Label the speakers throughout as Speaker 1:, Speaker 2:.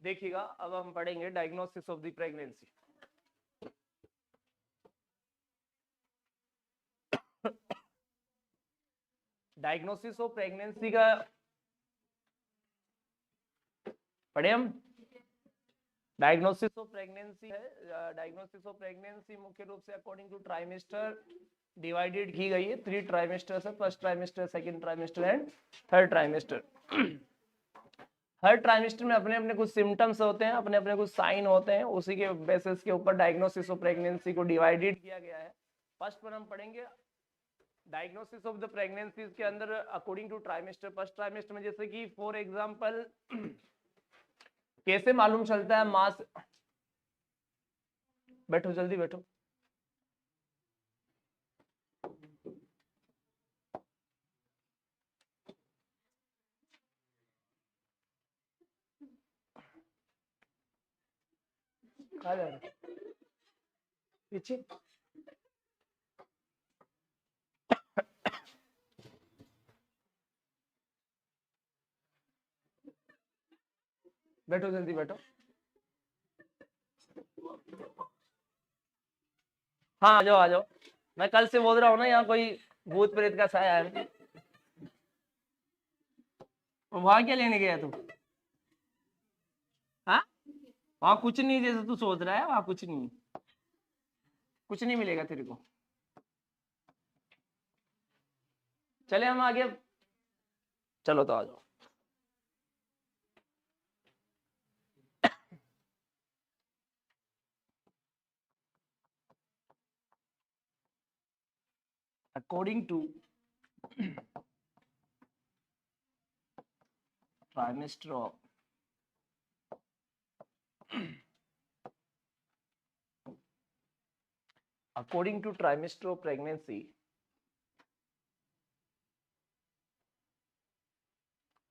Speaker 1: देखिएगा अब हम पढ़ेंगे diagnosis of the pregnancy. Diagnosis of pregnancy का पढ़े हम। डायग्नोसिस ऑफ प्रेगनेंसी है। डायग्नोसिस ऑफ प्रेगनेंसी मुख्य रूप से अकॉर्डिंग टू ट्राइमेस्टर डिवाइडेड की गई है। 3 ट्राइमेस्टर है, first trimester, second trimester and third trimester. Her trimester में अपने अपने कुछ सिम्टम्स होते हैं, अपने अपने कुछ साइन होते हैं, उसी के बेसिस के ऊपर डायग्नोसिस ऑफ प्रेगनेंसी को डिवाइडेड किया गया है। फर्स्ट पर हम पढ़ेंगे डायग्नोसिस ऑफ द प्रेगनेंसी के अंदर according to trimester. First trimester में जैसे कि फॉर एग्जांपल कैसे मालूम चलता है मास, बैठो जल्दी बैठो। कहाँ जा रहे पीछे? बैठो जल्दी बैठो। हाँ आ जाओ आ जाओ। मैं कल से बोल रहा हूँ ना, यहाँ कोई भूत प्रेत का साया है। वहां क्या लेने गया तू? हाँ वहां कुछ नहीं, जैसे तू सोच रहा है वहां कुछ नहीं, कुछ नहीं मिलेगा तेरे को। चले हम आगे। चलो तो आ जाओ। According to trimester of according to trimester of pregnancy,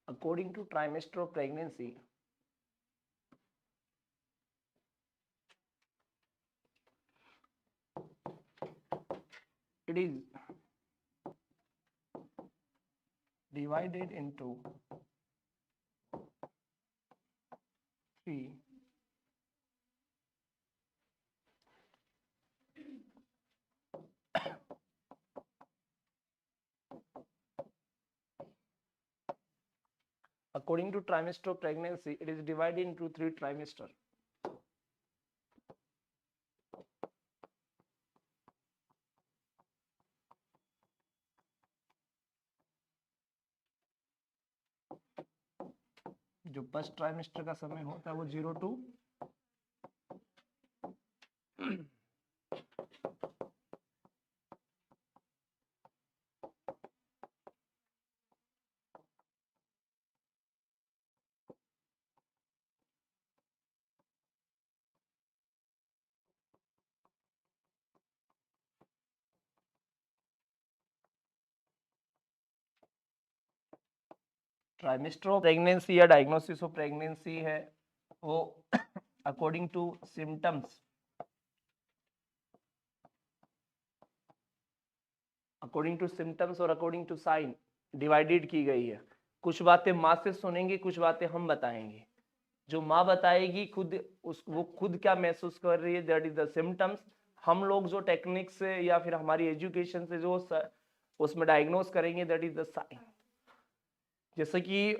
Speaker 1: according to trimester of pregnancy, it is divided into 3 according to trimester of pregnancy, it is divided into 3 trimester. जो फर्स्ट ट्राइमेस्टर का समय होता है वो 0 to ट्राइमेस्टर ऑफ प्रेगनेंसी या diagnosis of pregnancy है वो according to symptoms, according to symptoms और अकॉर्डिंग टू साइन डिवाइडेड की गई है। कुछ बातें माँ से सुनेंगे, कुछ बातें हम बताएंगे। जो माँ बताएगी खुद वो खुद क्या महसूस कर रही है, दैट इज द सिम्टम्स। हम लोग जो टेक्निक से या फिर हमारी एजुकेशन से जो उसमें डायग्नोस करेंगे, दैट इज द साइन। जैसे कि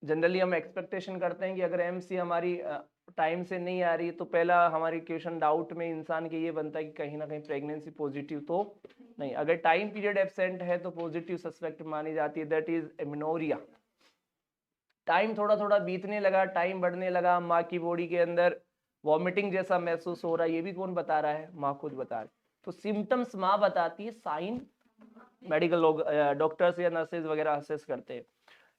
Speaker 1: जनरली हम एक्सपेक्टेशन करते हैं कि अगर एमसी हमारी टाइम से नहीं आ रही तो पहला हमारी क्वेश्चन डाउट में इंसान के ये बनता है कि कहीं ना कहीं प्रेगनेंसी पॉजिटिव तो नहीं। अगर टाइम पीरियड एब्सेंट है तो पॉजिटिव सस्पेक्ट मानी जाती है, दैट इज एमेनोरिया। टाइम थोड़ा थोड़ा बीतने लगा, टाइम बढ़ने लगा, माँ की बॉडी के अंदर वॉमिटिंग जैसा महसूस हो रहा है, ये भी कौन बता रहा है? माँ खुद बता रही। तो सिम्टम्स माँ बताती है, साइन मेडिकल लोग डॉक्टर्स या नर्सेज वगैरह असेस करते हैं।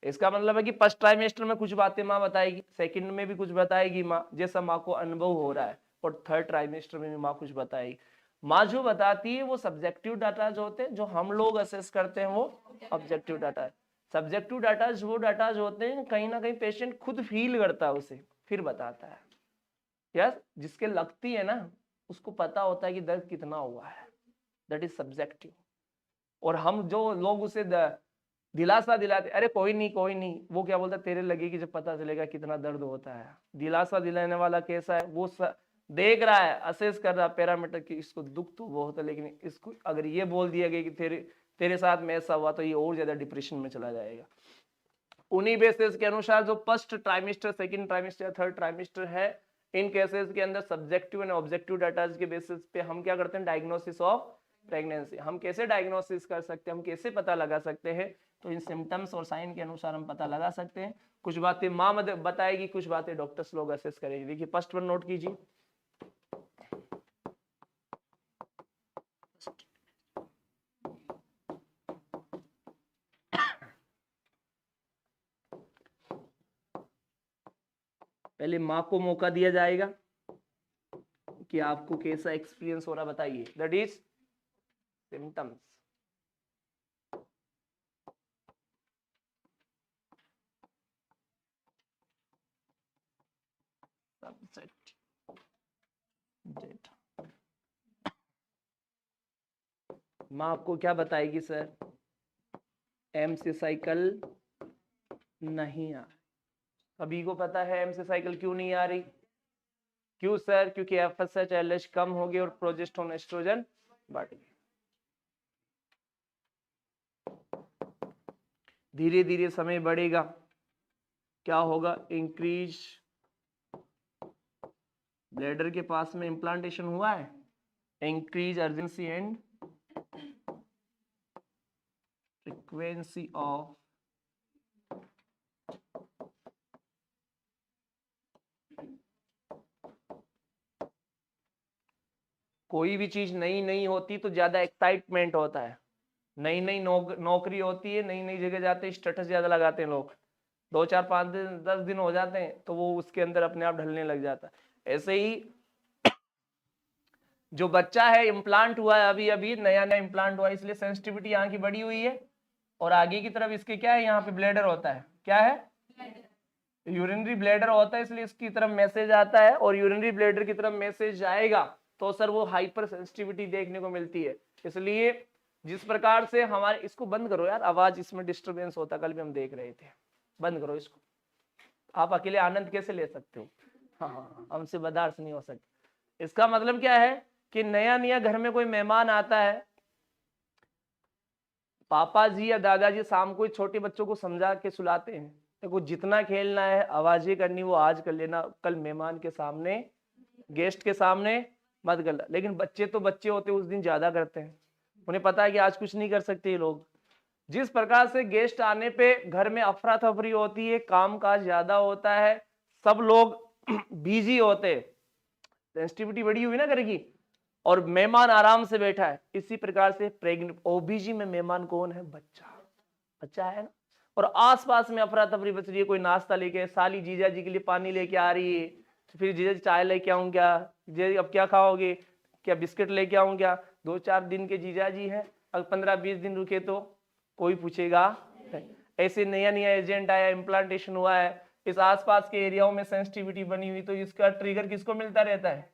Speaker 1: इसका मतलब है कि फर्स्ट ट्राइमेस्टर में कुछ बातें माँ बताएगी, सेकंड में भी कुछ बताएगी माँ, जैसा माँ को अनुभव हो रहा है, और थर्ड ट्राइमेस्टर में भी माँ कुछ बताएगी। माँ जो बताती है वो सब्जेक्टिव डाटा जो होते हैं, जो हम लोग असेस करते हैं, वो ऑब्जेक्टिव डाटा है। सब्जेक्टिव डाटा वो डाटा जो होते हैं कहीं ना कहीं पेशेंट खुद फील करता है उसे, फिर बताता है। यस, जिसके लगती है ना उसको पता होता है कि दर्द कितना हुआ है, दैट इज सब्जेक्टिव। और हम जो लोग उसे दिलासा दिलाते, अरे कोई नहीं कोई नहीं, वो क्या बोलता तेरे लगेगी जब पता चलेगा कितना दर्द होता है। दिलासा दिलाने वाला कैसा है, वो देख रहा है, असेस कर रहा है पैरामीटर कि इसको दुख तो बहुत है, लेकिन इसको अगर ये बोल दिया गया कि तेरे साथ में ऐसा हुआ तो ये और ज्यादा डिप्रेशन में चला जाएगा। उन्हीं बेसिस के अनुसार जो फर्स्ट ट्राइमेस्टर, सेकंड ट्राइमेस्टर या थर्ड ट्राइमेस्टर है, इन केसेस के अंदर सब्जेक्टिव एंड ऑब्जेक्टिव डाटा के बेसिस पे हम क्या करते हैं, डायग्नोसिस ऑफ प्रेगनेंसी। हम कैसे डायग्नोसिस कर सकते हैं, हम कैसे पता लगा सकते हैं, तो इन सिम्टम्स और साइन के अनुसार हम पता लगा सकते हैं। कुछ बातें माँ बताएगी, कुछ बातें डॉक्टर्स लोग असेस करेंगे। देखिए फर्स्ट वन नोट कीजिए, पहले माँ को मौका दिया जाएगा कि आपको कैसा एक्सपीरियंस हो रहा बताइए, दैट इज सिम्टम्स। माँ आपको क्या बताएगी, सर एम से साइकिल नहीं आ, सभी को पता है एम से साइकिल क्यों नहीं आ रही, क्यों सर, क्योंकि एफएसएच एलएच कम हो गई और प्रोजेस्टेरोन एस्ट्रोजन बढ़ गई। धीरे धीरे समय बढ़ेगा, क्या होगा, इंक्रीज, ब्लैडर के पास में इम्प्लांटेशन हुआ है, increase urgency and frequency of कोई भी चीज नई नई होती तो ज्यादा एक्साइटमेंट होता है, नई नई नौकरी होती है, नई नई जगह जाते हैं, स्टेटस ज्यादा लगाते हैं लोग, 2 4 5 दिन 10 दिन हो जाते हैं तो वो उसके अंदर अपने आप ढलने लग जाता है। ऐसे ही जो बच्चा है इम्प्लांट हुआ है, अभी अभी नया नया इम्प्लांट हुआ है, इसलिए सेंसिटिविटी यहाँ की बढ़ी हुई है, और आगे की तरफ इसके क्या है, यहाँ पे ब्लैडर होता है, क्या है, यूरिनरी ब्लैडर होता है, इसलिए इसकी तरफ मैसेज आता है, और यूरिनरी ब्लैडर की तरफ मैसेज जाएगा तो सर वो हाइपर सेंसिटिविटी देखने को मिलती है। इसलिए जिस प्रकार से हमारे, इसको बंद करो यार, आवाज इसमें डिस्टरबेंस होता, कल भी हम देख रहे थे, बंद करो इसको, आप अकेले आनंद कैसे ले सकते हो, हाँ हमसे बर्दाश्त नहीं हो सकता। इसका मतलब क्या है कि नया नया घर में कोई मेहमान आता है, पापा जी या दादाजी शाम को छोटे बच्चों को समझा के सुलाते हैं, देखो जितना खेलना है आवाजें करनी वो आज कर लेना, कल मेहमान के सामने, गेस्ट के सामने मत करना। लेकिन बच्चे तो बच्चे होते उस दिन ज्यादा करते हैं, उन्हें पता है कि आज कुछ नहीं कर सकते ये लोग। जिस प्रकार से गेस्ट आने पे घर में अफरा तफरी होती है, काम काज ज्यादा होता है, सब लोग बिजी होते, सेंसिटिविटी बढ़ी हुई ना घर की, और मेहमान आराम से बैठा है, इसी प्रकार से प्रेग्नेंट ओबीजी में मेहमान कौन है, बच्चा, बच्चा है ना, और आसपास में अफरा तफरी बच रही है, कोई नाश्ता लेके, साली जीजा जी के लिए पानी लेके आ रही है, फिर जीजा जी चाय लेके आऊं क्या, जीजा अब क्या खाओगे, क्या बिस्किट लेके आऊं क्या, 2 4 दिन के जीजा जी है, अगर 15 20 दिन रुके तो कोई पूछेगा। ऐसे नया नया एजेंट आया, इम्प्लांटेशन हुआ है, इस आसपास के एरियाओं में सेंसिटिविटी बनी हुई, तो इसका ट्रिगर किसको मिलता रहता है,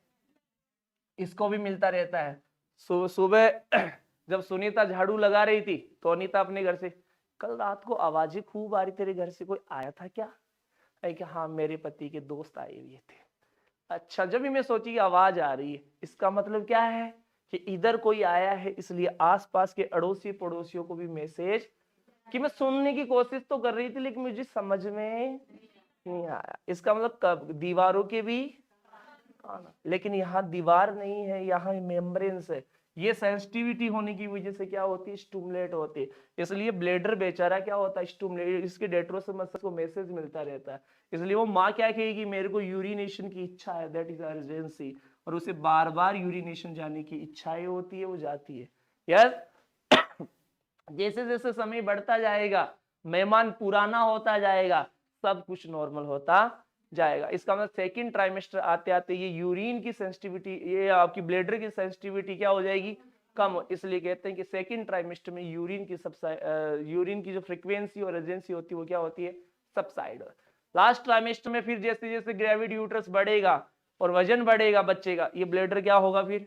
Speaker 1: इसको भी मिलता रहता है। सुबह जब सुनीता झाड़ू लगा रही थी तो अनीता अपने घर से, कल रात को आवाजें खूब आ रही, तेरे घर से कोई आया था क्या, कि हाँ मेरे पति के दोस्त आए हुए थे। अच्छा, जब भी मैं सोची कि आवाज आ रही है, इसका मतलब क्या है कि इधर कोई आया है, इसलिए आसपास के अड़ोसी पड़ोसियों को भी मैसेज, कि मैं सुनने की कोशिश तो कर रही थी लेकिन मुझे समझ में नहीं आया। इसका मतलब दीवारों के भी, लेकिन यहाँ दीवार नहीं है, यहाँ मेम्ब्रेन्स है। ये सेंसिटिविटी होने की वजह से क्या होती है, स्टूमुलेट होती है, इसलिए ब्लेडर बेचारा क्या होता है, स्टूमुलेट, इसके डेट्रोसमस को मैसेज मिलता रहता है, इसलिए वो माँ क्या कहेगी, मेरे को यूरिनेशन की इच्छा है, दैट इज अर्जेंसी, और उसे बार बार यूरिनेशन जाने की इच्छाएं होती है, वो जाती है। यस, जैसे जैसे समय बढ़ता जाएगा, मेहमान पुराना होता जाएगा, सब कुछ नॉर्मल होता जाएगा। इसका मतलब सेकंड ट्राइमेस्टर आते आते ये यूरिन की सेंसिटिविटी, ये आपकी ब्लैडर की सेंसिटिविटी क्या हो जाएगी, कम, इसलिए कहते हैं कि सेकंड ट्राइमेस्टर में यूरिन की जो फ्रीक्वेंसी और अर्जेंसी होती है वो क्या होती है, सबसाइड। लास्ट ट्राइमेस्टर में फिर जैसे जैसे ग्रेविड यूट्रस बढ़ेगा और वजन बढ़ेगा बच्चे का, ये ब्लैडर क्या होगा, फिर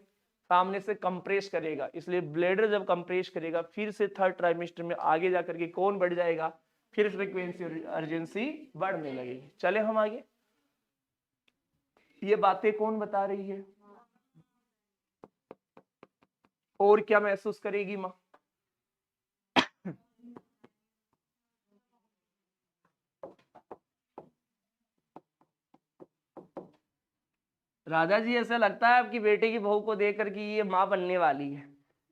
Speaker 1: सामने से कंप्रेस करेगा, इसलिए ब्लैडर जब कंप्रेस करेगा फिर से थर्ड ट्राइमेस्टर में आगे जाकर के कौन बढ़ जाएगा, फिर फ्रीक्वेंसी और अर्जेंसी बढ़ने लगेगी। चले हम आगे। ये बातें कौन बता रही है और क्या महसूस करेगी माँ? राजा जी ऐसा लगता है आपकी बेटे की बहू को देख कर कि ये माँ बनने वाली है।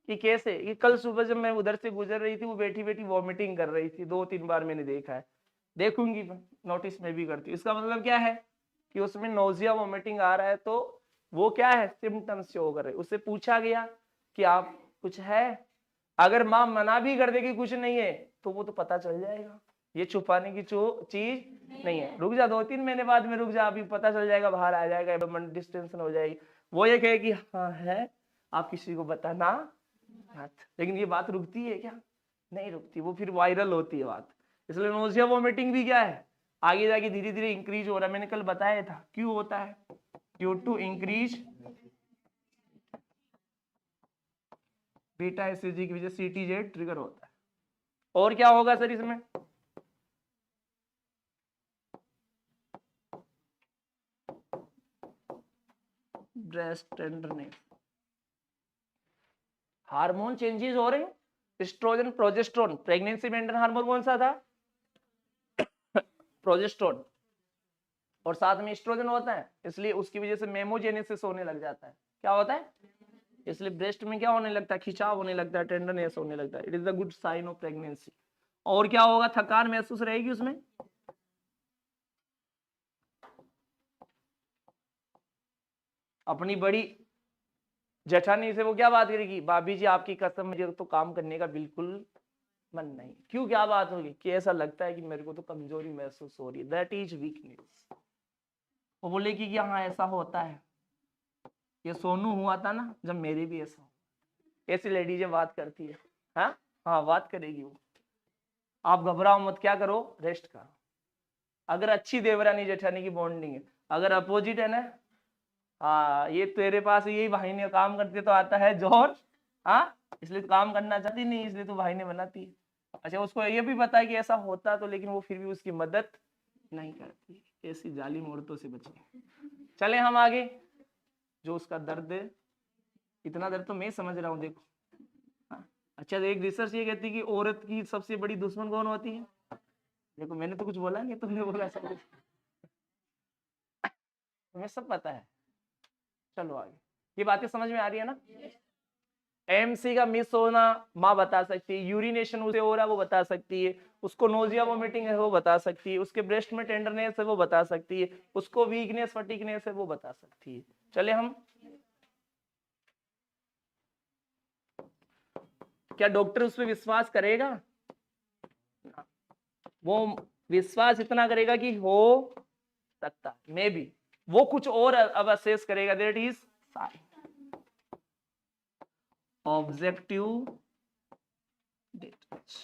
Speaker 1: कि कैसे? कि कल सुबह जब मैं उधर से गुजर रही थी वो बैठी बैठी वॉमिटिंग कर रही थी, 2-3 बार मैंने देखा है। देखूंगी मैं, नोटिस में भी करती हूँ। इसका मतलब क्या है कि उसमें नोजिया वॉमिटिंग आ रहा है, तो वो क्या है, सिम्टम्स शो कर रहे। उससे पूछा गया कि आप कुछ है, अगर माँ मना भी कर देगी कुछ नहीं है तो वो तो पता चल जाएगा, ये छुपाने की चीज नहीं है। रुक जा, 2-3 महीने बाद में रुक जा, अभी पता चल जाएगा, बाहर आ जाएगा, मन डिस्टेंशन हो जाएगी। वो ये कहे कि हाँ है, आप किसी को बताना मत। लेकिन ये बात रुकती है क्या? नहीं रुकती, वो फिर वायरल होती है बात। इसलिए नोजिया वोमिटिंग भी क्या है, आगे जाके धीरे धीरे इंक्रीज हो रहा है। मैंने कल बताया था क्यों होता है, due to increase beta SAG की वजह से सीटीजेड ट्रिगर होता है। और क्या होगा सर इसमें? ब्रेस्ट टेंडरनेस, हार्मोन चेंजेस हो रहे हैं, एस्ट्रोजन प्रोजेस्टेरोन। प्रेगनेंसी में एंडर हार्मोन कौन सा था? प्रोजेस्टेरोन, और साथ में एस्ट्रोजन होता है, इसलिए उसकी वजह से मेमोजेनेसिस होने लग जाता है। क्या होता है? इसलिए ब्रेस्ट में क्या होने लगता है, खिंचाव होने लगता है, टेंडरनेस होने लगता है। It is the good sign of pregnancy. और क्या होगा, थकान महसूस रहेगी उसमें। अपनी बड़ी जेठानी से वो क्या बात करेगी, भाभी जी आपकी कसम मुझे तो काम करने का बिल्कुल मन नहीं। क्यों, क्या बात होगी कि ऐसा लगता है कि मेरे को तो कमजोरी महसूस हो रही है, दैट इज वीकनेस। वो बोलेगी कि हाँ ऐसा होता है, ये सोनू हुआ था ना जब मेरे भी ऐसा। ऐसी लेडी जब बात करती है, हाँ हाँ बात करेगी वो। आप घबराओ मत, क्या करो, रेस्ट करो। अगर अच्छी देवरानी जेठानी की बॉन्डिंग है, अगर अपोजिट है ना, हाँ ये तेरे पास यही भाई ने काम करते तो आता है जोर, हाँ इसलिए तो काम करना चाहती नहीं, इसलिए तो भाई ने बनाती है। अच्छा उसको ये भी पता है कि ऐसा होता तो, लेकिन वो फिर भी उसकी मदद नहीं करती। ऐसी जालिम औरतों से बचिए। चले हम आगे। जो उसका दर्द है, इतना दर्द तो मैं समझ रहा हूँ, देखो। हाँ? अच्छा एक रिसर्च ये कहती है कि औरत की सबसे बड़ी दुश्मन कौन होती है? देखो मैंने तो कुछ बोला नहीं, तुमने बोला सब कुछ, तुम्हें सब पता है। चलो आगे, ये बातें समझ में आ रही है ना? एमसी का मिस होना माँ बता सकती है, यूरिनेशन उसे हो रहा है वो बता सकती है, उसको नोजिया वोमिटिंग है वो बता सकती है, उसके ब्रेस्ट में टेंडरनेस है वो बता सकती है, उसको वीकनेस फटीकनेस है वो बता सकती है। चले हम, क्या डॉक्टर उस पर विश्वास करेगा? वो विश्वास इतना करेगा कि हो सकता मे बी, वो कुछ और अब असेस करेगा, दैट इज ऑब्जेक्टिव डिटेच।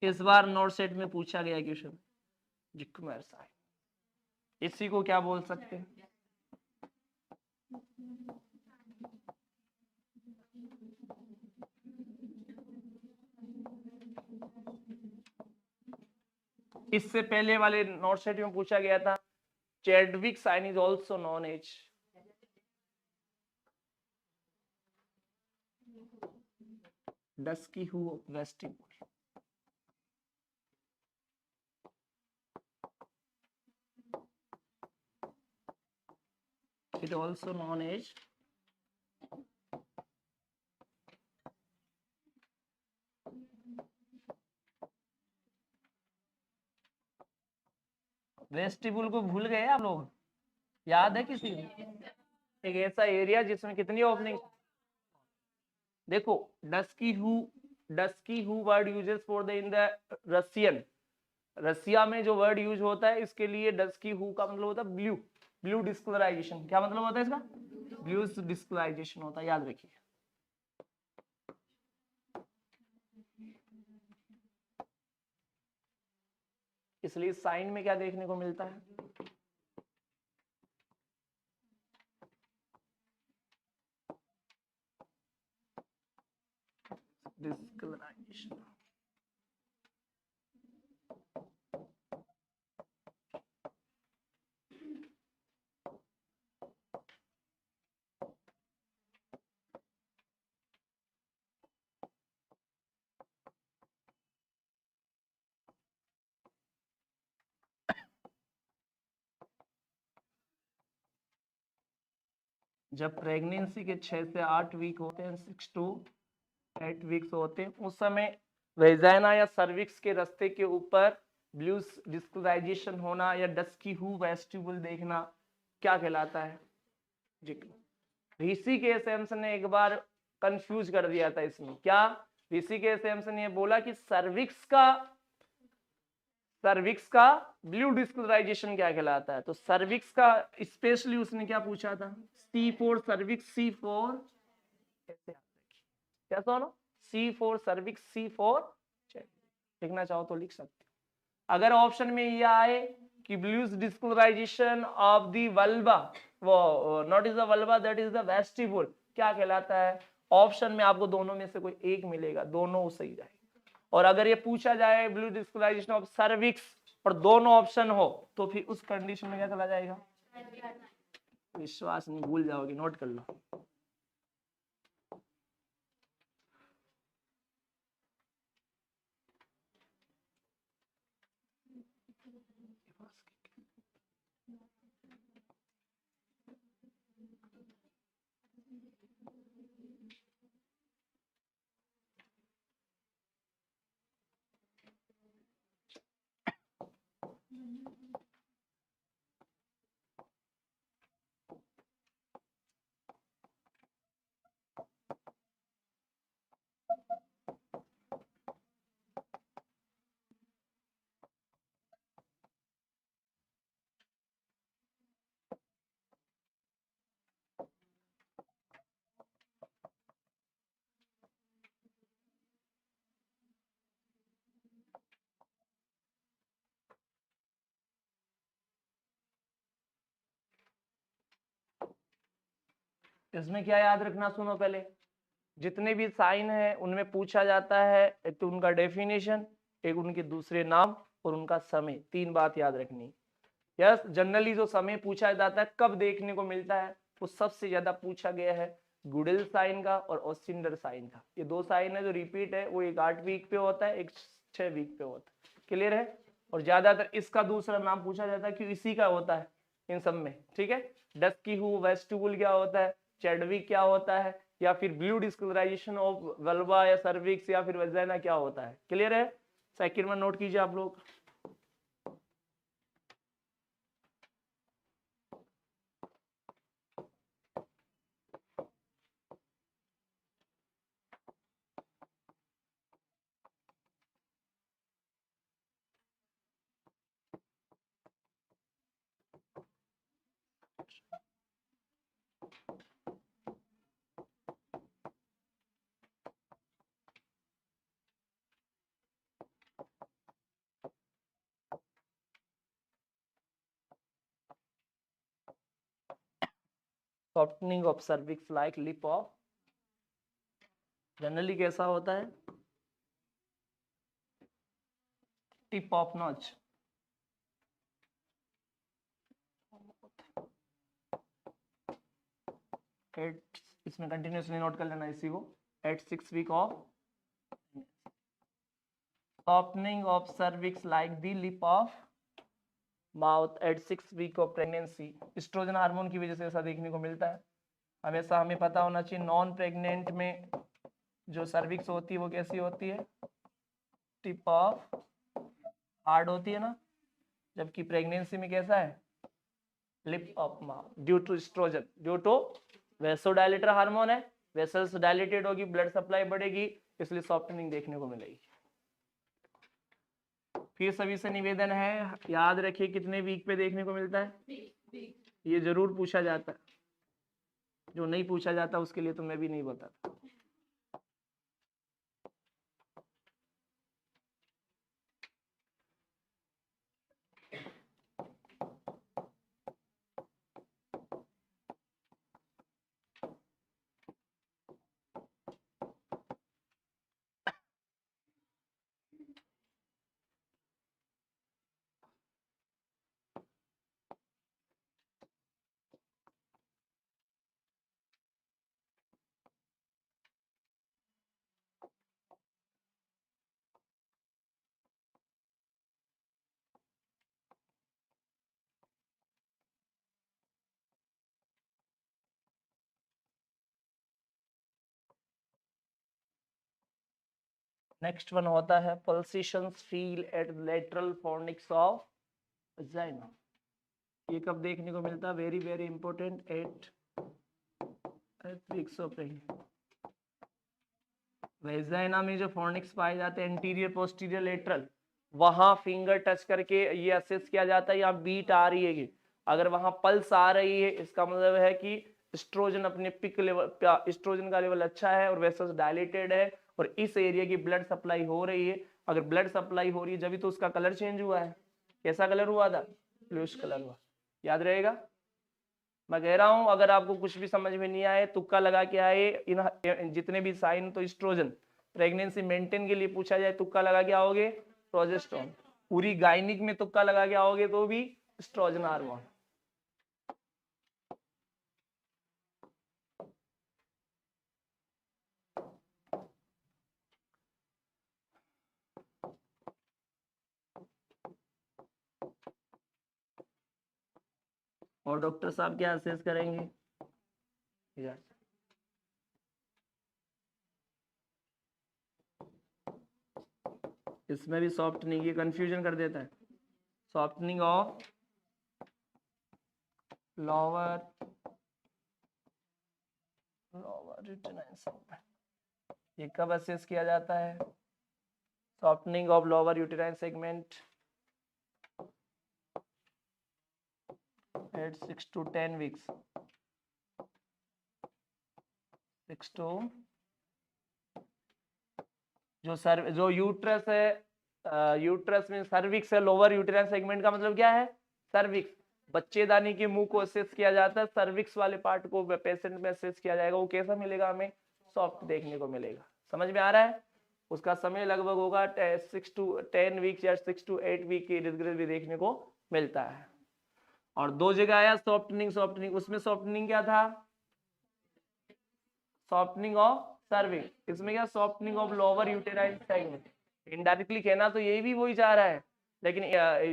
Speaker 1: इस बार नोट सेट में पूछा गया क्वेश्चन जिकुमर साहब, इसी को क्या बोल सकते हैं? इससे पहले वाले नोट सेट में पूछा गया था Chadwick sign is also known as dusky hue vestibule. It also known as vestibule को भूल गए आप लोग? याद है किसी को? एक ऐसा एरिया जिसमें कितनी ओपनिंग, देखो डस्की हू word uses for the in the Russian, Russia में जो वर्ड यूज होता है इसके लिए डस्की हू का मतलब होता है ब्लू, ब्लू डिस्कलराइजेशन। क्या मतलब होता है इसका? ब्लू डिस्कलराइजेशन होता है, याद रखिए। इसलिए साइन में क्या देखने को मिलता है? डिस्कलराइजेशन। जब प्रेगनेंसी के 6 से 8 वीक होते हैं, 6 to 8 वीक्स होते हैं, उस समय वेजाइना या सर्विक्स के रास्ते के ऊपर ब्लू डिस्कलराइजेशन होना या डस्की हू वेस्टिबुल देखना क्या कहलाता है? जी, ऋषिकेश सैमसन ने एक बार कंफ्यूज कर दिया था इसमें। क्या ऋषिकेश सैमसन ने बोला कि सर्विक्स का ब्लू डिस्कलराइजेशन क्या कहलाता है? तो सर्विक्स का स्पेशली उसने क्या पूछा था? C4 सर्विक्स, C4 क्या सुनो, C4 सर्विक्स, C4 लिखना चाहो तो लिख सकते। अगर ऑप्शन में ये आए कि ब्लूज डिस्कलराइजेशन ऑफ द वल्वा, वो not is the vulva, that is the vestibule, क्या कहलाता है? ऑप्शन में आपको दोनों में से कोई एक मिलेगा, दोनों सही जाएगा। और अगर ये पूछा जाए ब्लू डिस्कलराइजेशन ऑफ सर्विक्स और दोनों ऑप्शन हो तो फिर उस कंडीशन में क्या चला जाएगा? विश्वास नहीं, भूल जाओगे, नोट कर लो। इसमें क्या याद रखना, सुनो पहले, जितने भी साइन है उनमें पूछा जाता है एक तो उनका डेफिनेशन, एक उनके दूसरे नाम और उनका समय, 3 बात याद रखनी। यस, जनरली जो समय पूछा जाता है कब देखने को मिलता है, वो सबसे ज्यादा पूछा गया है गुडेल साइन का और ओस्टिंडर साइन का। ये 2 साइन है जो रिपीट है, वो एक 8 वीक पे होता है, एक 6 वीक पे होता है। क्लियर है? और ज्यादातर इसका दूसरा नाम पूछा जाता है कि इसी का होता है इन सब में। ठीक है, डस्की हू वेस्टिबुल क्या होता है, चैडविक क्या होता है, या फिर ब्लू डिस्कलराइजेशन ऑफ वल्वा या सर्विक्स या फिर वेजाइना क्या होता है। क्लियर है? सेकंड में नोट कीजिए आप लोग। Softening of cervix like lip of, generally कैसा होता है? Tip of notch. इसमें कंटिन्यूसली नोट कर लेना इसी को। At 6 week of softening of cervix like the lip of mouth at 6 week of pregnancy. Estrogen hormone की वजह से ऐसा देखने को मिलता है। हमेशा हमें पता होना चाहिए नॉन प्रेग्नेंट में जो सर्विक्स होती है वो कैसी होती है? टिप ऑफ हार्ड होती है ना, जबकि प्रेगनेंसी में कैसा है? Lip of mouth, due to estrogen, due to vasodilator hormone है, वेसल्स डायलेटेड होगी, ब्लड सप्लाई बढ़ेगी, इसलिए सॉफ्टनिंग देखने को मिलेगी। फिर सभी से निवेदन है, याद रखिए कितने वीक पे देखने को मिलता है? ये जरूर पूछा जाता है, जो नहीं पूछा जाता उसके लिए तो मैं भी नहीं बताता। नेक्स्ट वन होता है pulsations feel at lateral fornix of vagina. ये कब देखने को मिलता है? Very very important, 8 weeks of pregnancy. Vagina में जो फोर्निक्स पाए जाते हैं एंटीरियर पोस्टीरियर लेटरल, वहां फिंगर टच करके ये असेस किया जाता है यहाँ बीट आ रही है। अगर वहां पल्स आ रही है इसका मतलब है कि एस्ट्रोजन अपने पिक लेवल, एस्ट्रोजन का लेवल अच्छा है और वेसल्स डायलेटेड है और इस एरिया की ब्लड सप्लाई हो रही है। अगर ब्लड सप्लाई हो रही है जब तो उसका कलर चेंज हुआ है। कैसा कलर हुआ था? ब्लूइश कलर हुआ। याद रहेगा। मैं कह रहा हूं अगर आपको कुछ भी समझ में नहीं आए तुक्का लगा के आए, इन जितने भी साइन तो एस्ट्रोजन प्रेगनेंसी मेंटेन के लिए पूछा जाए तुक्का लगा के आओगे प्रोजेस्टेरोन। पूरी गायनिक में तुक्का लगा के आओगे तो भी एस्ट्रोजन हार्मोन। और डॉक्टर साहब क्या असेस करेंगे? इसमें भी सॉफ्टनिंग, ये कंफ्यूजन कर देता है। Softening of lower uterine segment, ये कब असेस किया जाता है? Softening of lower uterine segment at 6 to 10 weeks, 6 to जो यूट्रस है, यूट्रस में सर्विक्स है, लोअर यूटेराइन सेगमेंट का मतलब क्या है? सर्विक्स। बच्चेदानी के मुंह को असेस किया जाता है, सर्विक्स वाले पार्ट को पेशेंट में असेस किया जाएगा। वो कैसा मिलेगा? हमें सॉफ्ट देखने को मिलेगा। समझ में आ रहा है? उसका समय लगभग होगा 6 to 10 वीक्स या 6 to 8 वीक के इर्द गिर्द भी देखने को मिलता है। और दो जगह आया सॉफ्टनिंग, सॉफ्टनिंग उसमें सॉफ्टनिंग क्या था? Softening of cervix. इसमें क्या? Softening of lower uterine segment. Indirectly कहना तो यही भी वही चाह रहा है, लेकिन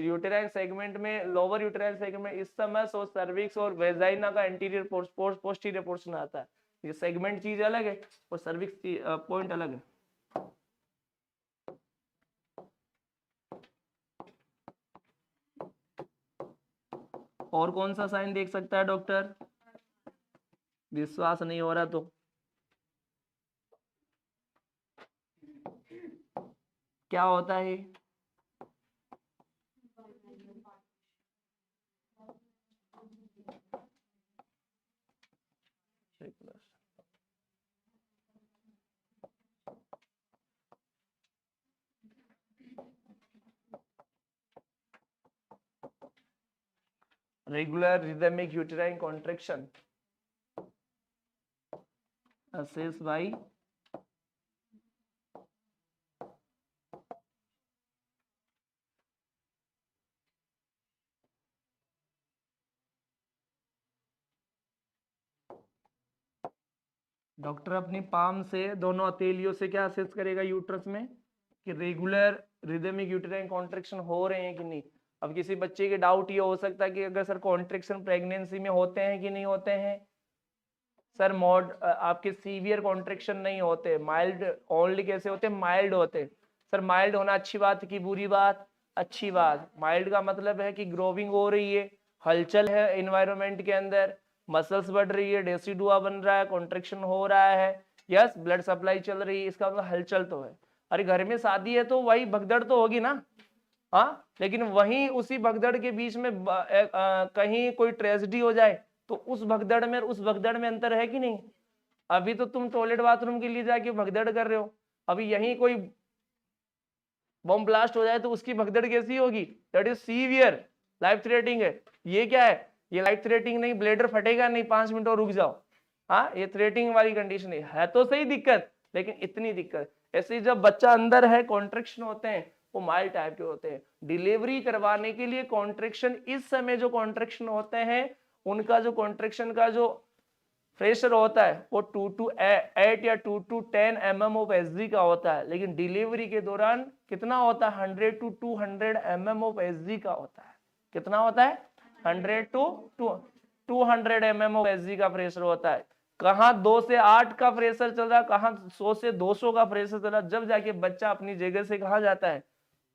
Speaker 1: यूटेराइन सेगमेंट में, लोअर यूटेराइन सेगमेंट में इस समय सो सर्विक्स और वेजाइना का एंटीरियर पोस्टीरियर पोर्शन आता है। ये सेगमेंट चीज अलग है और सर्विक्स पॉइंट अलग है। और कौन सा साइन देख सकता है डॉक्टर? विश्वास नहीं हो रहा तो क्या होता है? regular rhythmic uterine contraction assessed by doctor अपनी पाम से, दोनों हथेलियों से क्या असेस करेगा यूट्रस में कि रेगुलर रिदमिक यूटेराइन कॉन्ट्रैक्शन हो रहे हैं कि नहीं। अब किसी बच्चे के डाउट ये हो सकता है कि अगर सर कॉन्ट्रैक्शन प्रेगनेंसी में होते हैं कि नहीं होते हैं? सर आपके सीवियर कॉन्ट्रैक्शन नहीं होते, माइल्ड ओनली। कैसे होते हैं? माइल्ड होते। सर माइल्ड होना अच्छी बात की बुरी बात? अच्छी बात। माइल्ड का मतलब है कि ग्रोविंग हो रही है, हलचल है एनवायरनमेंट के अंदर, मसल्स बढ़ रही है, डेसिडुआ बन रहा है, कॉन्ट्रैक्शन हो रहा है, यस, ब्लड सप्लाई चल रही है, इसका मतलब हलचल तो है। अरे घर में शादी है तो वही भगदड़ तो होगी ना। हाँ, लेकिन वहीं उसी भगदड़ के बीच में कहीं कोई ट्रेजेडी हो जाए तो उस भगदड़ में उस भगदड़ में अंतर है कि नहीं? अभी तो तुम टॉयलेट बाथरूम के लिए जाके भगदड़ कर रहे हो, अभी यहीं कोई बम ब्लास्ट हो जाए तो उसकी भगदड़ कैसी होगी? That is severe, life threatening है। ये क्या है? ये लाइफ थ्रेटनिंग नहीं, ब्लेडर फटेगा नहीं, 5 मिनट और रुक जाओ। हाँ, ये थ्रेटनिंग वाली कंडीशन है तो सही दिक्कत, लेकिन इतनी दिक्कत। ऐसे जब बच्चा अंदर है, कॉन्ट्रैक्शन होते हैं, वो माइल्ड टाइप के होते हैं। डिलीवरी करवाने के लिए कॉन्ट्रैक्शन, इस समय जो कॉन्ट्रैक्शन होते हैं उनका जो कॉन्ट्रैक्शन का जो प्रेशर होता है वो 2 to 8 या 2 to 10 mm ऑफ एसजी का होता है, लेकिन डिलीवरी के दौरान कितना होता है? 100 to 200 mm ऑफ एसजी का होता है। कितना होता है? 100 to 200 mm ऑफ एसजी का प्रेशर होता है। कहाँ 2 से 8 का प्रेशर चल रहा, कहाँ 100 से 200 का प्रेशर चल रहा, जब जाके बच्चा अपनी जगह से कहाँ जाता है,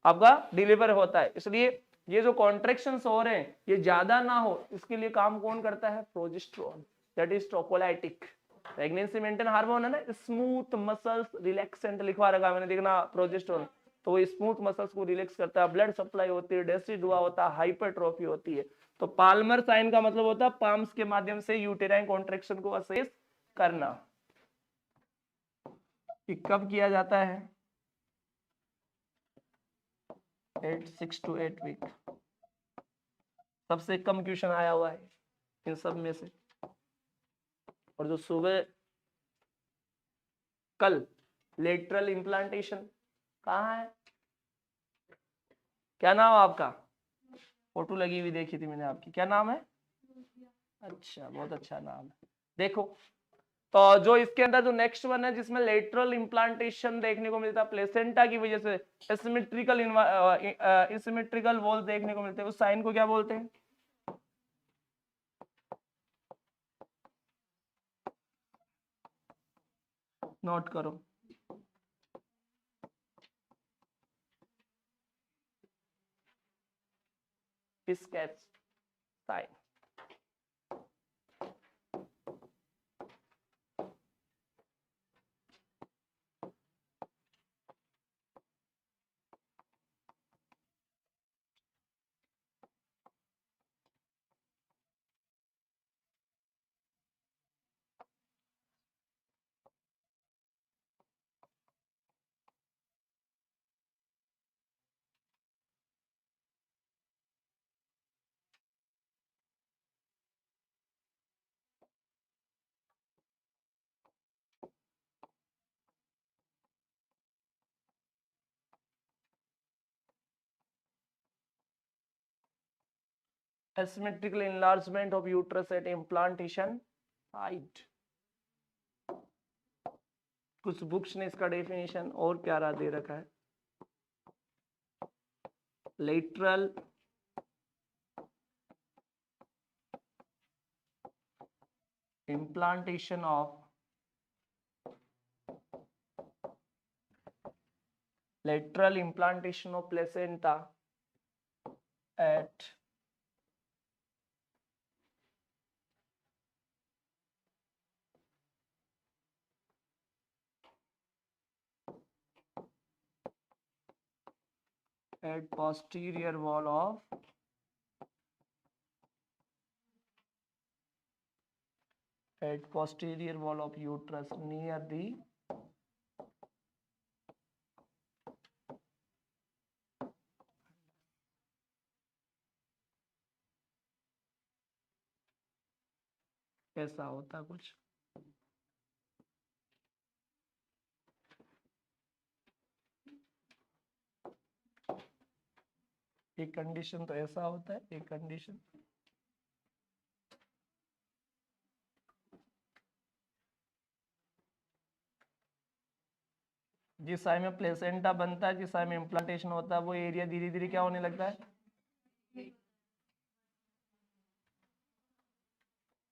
Speaker 1: आपका डिलीवर होता है। इसलिए ये जो कॉन्ट्रैक्शंस हो रहे हैं ये ज्यादा ना हो, इसके लिए काम कौन करता है, progesterone, that is tropolytic. Pregnancy maintain hormone है ना, स्मूथ मसल्स रिलैक्सेंट लिखवा रखा मैंने, देखना प्रोजेस्टेरोन, तो वो स्मूथ मसल्स को रिलैक्स करता है, ब्लड सप्लाई होती है, डेसिडुआ होता है, हाइपरट्रोफी होती है। तो पाल्मर साइन का मतलब होता है पाम्स के माध्यम से यूटेराइन कॉन्ट्रैक्शन को असेस करना। कि कब किया जाता है, 6 to 8 वीक। सबसे कम क्वेश्चन आया हुआ है इन सब में से। और जो सुबह कल लेटरल इम्प्लांटेशन कहाँ है, क्या नाम आपका, फोटो लगी हुई देखी थी मैंने आपकी, क्या नाम है, अच्छा बहुत अच्छा नाम है। देखो तो जो इसके अंदर जो नेक्स्ट वन है जिसमें लेटरल इम्प्लांटेशन देखने को मिलता है प्लेसेंटा की वजह से, एसिमेट्रिकल वॉल देखने को मिलते हैं, उस साइन को क्या बोलते हैं, नोट करो, Piskacek sign. Asymmetrical enlargement of uterus at implantation site। कुछ बुक्स ने इसका डेफिनेशन और प्यारा दे रखा है, lateral implantation of placenta at posterior wall of uterus near the ऐसा होता कुछ, एक कंडीशन तो ऐसा होता है, एक कंडीशन जिस साइड में प्लेसेंटा बनता है, जिस साइड में इम्प्लांटेशन होता है, वो एरिया धीरे धीरे क्या होने लगता है,